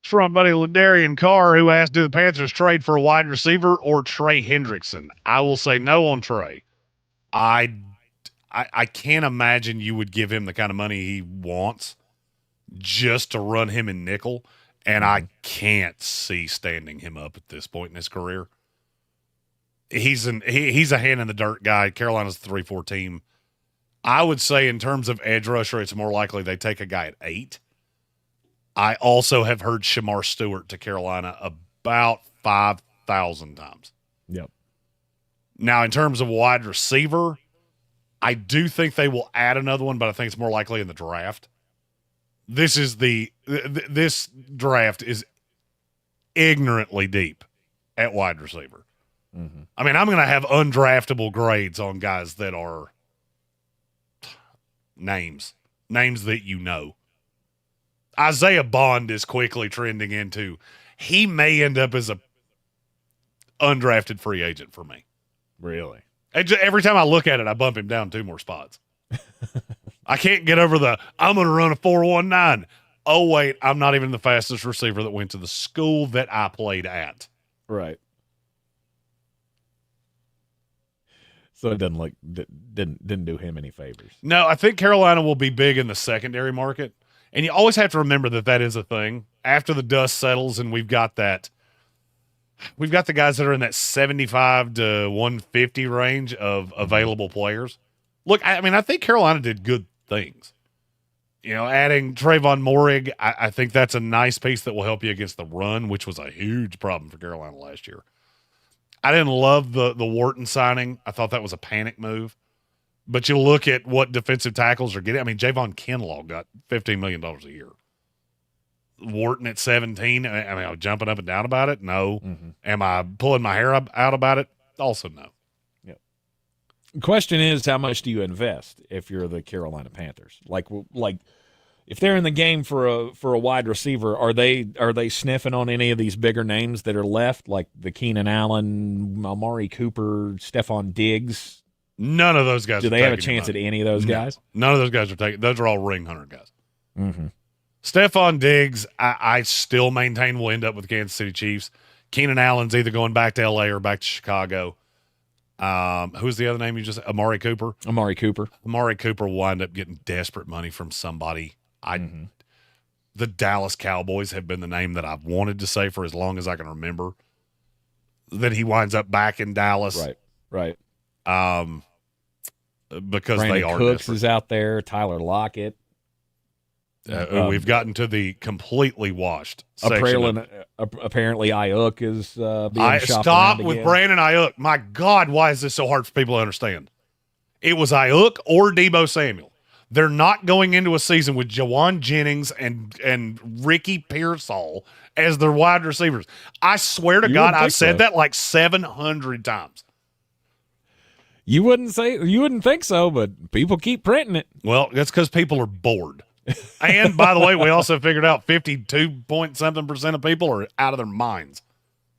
It's from buddy Ladarian Carr, who asked, do the Panthers trade for a wide receiver or Trey Hendrickson? I will say no on Trey. I can't imagine you would give him the kind of money he wants just to run him in nickel, and I can't see standing him up at this point in his career. He's a hand in the dirt guy. Carolina's a 3-4 team. I would say in terms of edge rusher, it's more likely they take a guy at 8. I also have heard Shamar Stewart to Carolina about 5,000 times. Yep. Now, in terms of wide receiver, I do think they will add another one, but I think it's more likely in the draft. This draft is ignorantly deep at wide receiver. Mm-hmm. I mean, I'm going to have undraftable grades on guys that are names that you know. Isaiah Bond is quickly trending into, he may end up as a undrafted free agent for me. Really? Every time I look at it, I bump him down 2 more spots. I can't get over I'm going to run a 4.19. Oh, wait, I'm not even the fastest receiver that went to the school that I played at. Right. So it didn't do him any favors. No, I think Carolina will be big in the secondary market. And you always have to remember that is a thing. After the dust settles and we've got the guys that are in that 75 to 150 range of available players. Look, I mean, I think Carolina did good things. You know, adding Trayvon Moehrig, I think that's a nice piece that will help you against the run, which was a huge problem for Carolina last year. I didn't love the Wharton signing. I thought that was a panic move. But you look at what defensive tackles are getting. I mean, Javon Kinlaw got $15 million a year. Wharton at 17. I mean, am I jumping up and down about it? No. Mm-hmm. Am I pulling my hair out about it? Also no. Yep. The question is, how much do you invest if you're the Carolina Panthers? Like if they're in the game for a wide receiver, are they sniffing on any of these bigger names that are left, like the Keenan Allen, Amari Cooper, Stephon Diggs? None of those guys. Do they have a chance at any of those guys? None of those guys are taking. Those are all ring hunter guys. Mm-hmm. Stephon Diggs, I still maintain will end up with the Kansas City Chiefs. Keenan Allen's either going back to L.A. or back to Chicago. Who's the other name you just said? Amari Cooper? Amari Cooper will wind up getting desperate money from somebody. The Dallas Cowboys have been the name that I've wanted to say for as long as I can remember. that he winds up back in Dallas. Right. Because Brandon they are Cooks desperate. is out there. Tyler Lockett. We've gotten to the completely washed section. Apparently, Ayuk is being shopped stop around with again. Brandon Ayuk. My God, why is this so hard for people to understand? It was Ayuk or Deebo Samuel. They're not going into a season with Jawan Jennings and Ricky Pearsall as their wide receivers. I swear to God, I've said that like 700 times. You wouldn't think so, but people keep printing it. Well, that's because people are bored. And by the way, we also figured out 52% of people are out of their minds.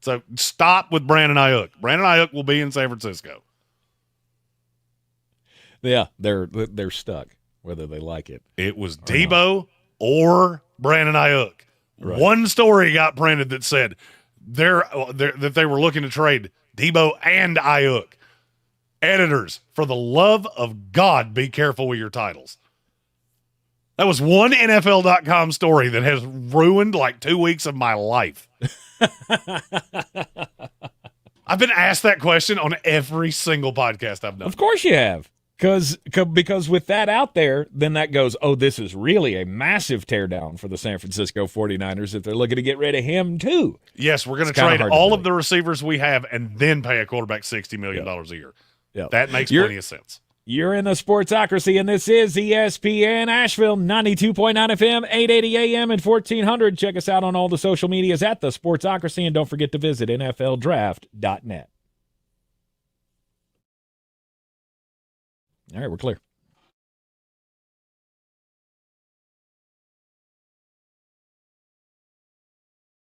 So stop with Brandon Ayuk. Brandon Ayuk will be in San Francisco. Yeah, they're stuck, whether they like it. It was Deebo or Brandon Ayuk. Right. One story got printed that said that they were looking to trade Deebo and Ayuk. Editors, for the love of God, be careful with your titles. That was one NFL.com story that has ruined like 2 weeks of my life. I've been asked that question on every single podcast I've done. Of course you have. Because with that out there, then that goes, oh, this is really a massive teardown for the San Francisco 49ers if they're looking to get rid of him too. Yes, we're going to trade all of the receivers we have and then pay a quarterback $60 million a year. Yep. That makes plenty of sense. You're in the Sportsocracy, and this is ESPN Asheville, 92.9 FM, 880 AM, and 1400. Check us out on all the social medias at the Sportsocracy, and don't forget to visit NFLDraft.net. All right, we're clear.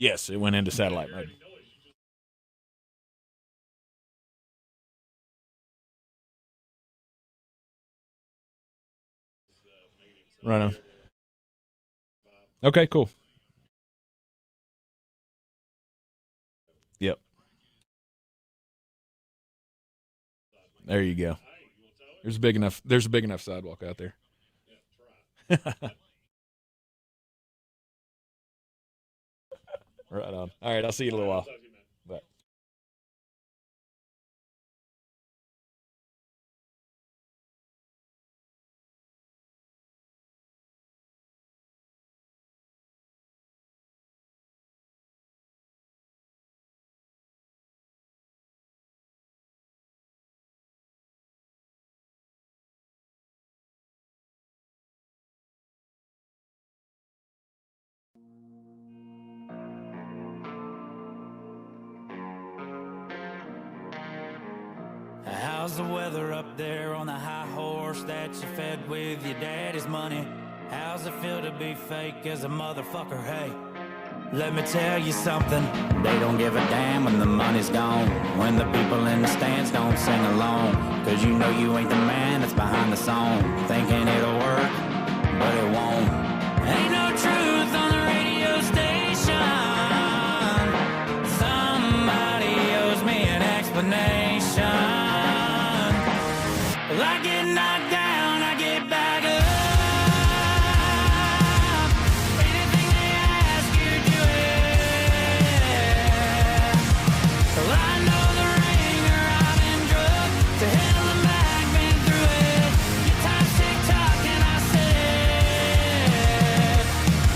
Yes, it went into satellite mode. Right on. Okay, cool. Yep. There you go. There's a big enough sidewalk out there. Right on. All right, I'll see you in a little while. Bye. How's the weather up there on the high horse that you fed with your daddy's money? How's it feel to be fake as a motherfucker? Hey, let me tell you something. They don't give a damn when the money's gone, when the people in the stands don't sing along. Cause you know you ain't the man that's behind the song, thinking it'll work, but it won't. Ain't no truth on the radio station. Somebody owes me an explanation. Well, I get knocked down, I get back up. Anything they ask you, do it. Well, I know the ringer, I've been drugged to hell and back, been through it. Your time's tick-tock and I said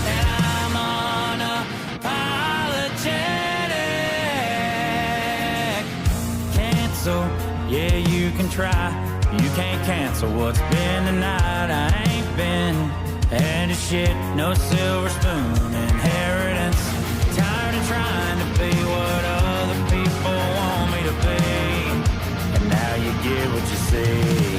that I'm unapologetic. Cancel, yeah, you can try. You can't cancel what's been tonight. I ain't been handed shit, no silver spoon inheritance. Tired of trying to be what other people want me to be, and now you get what you see.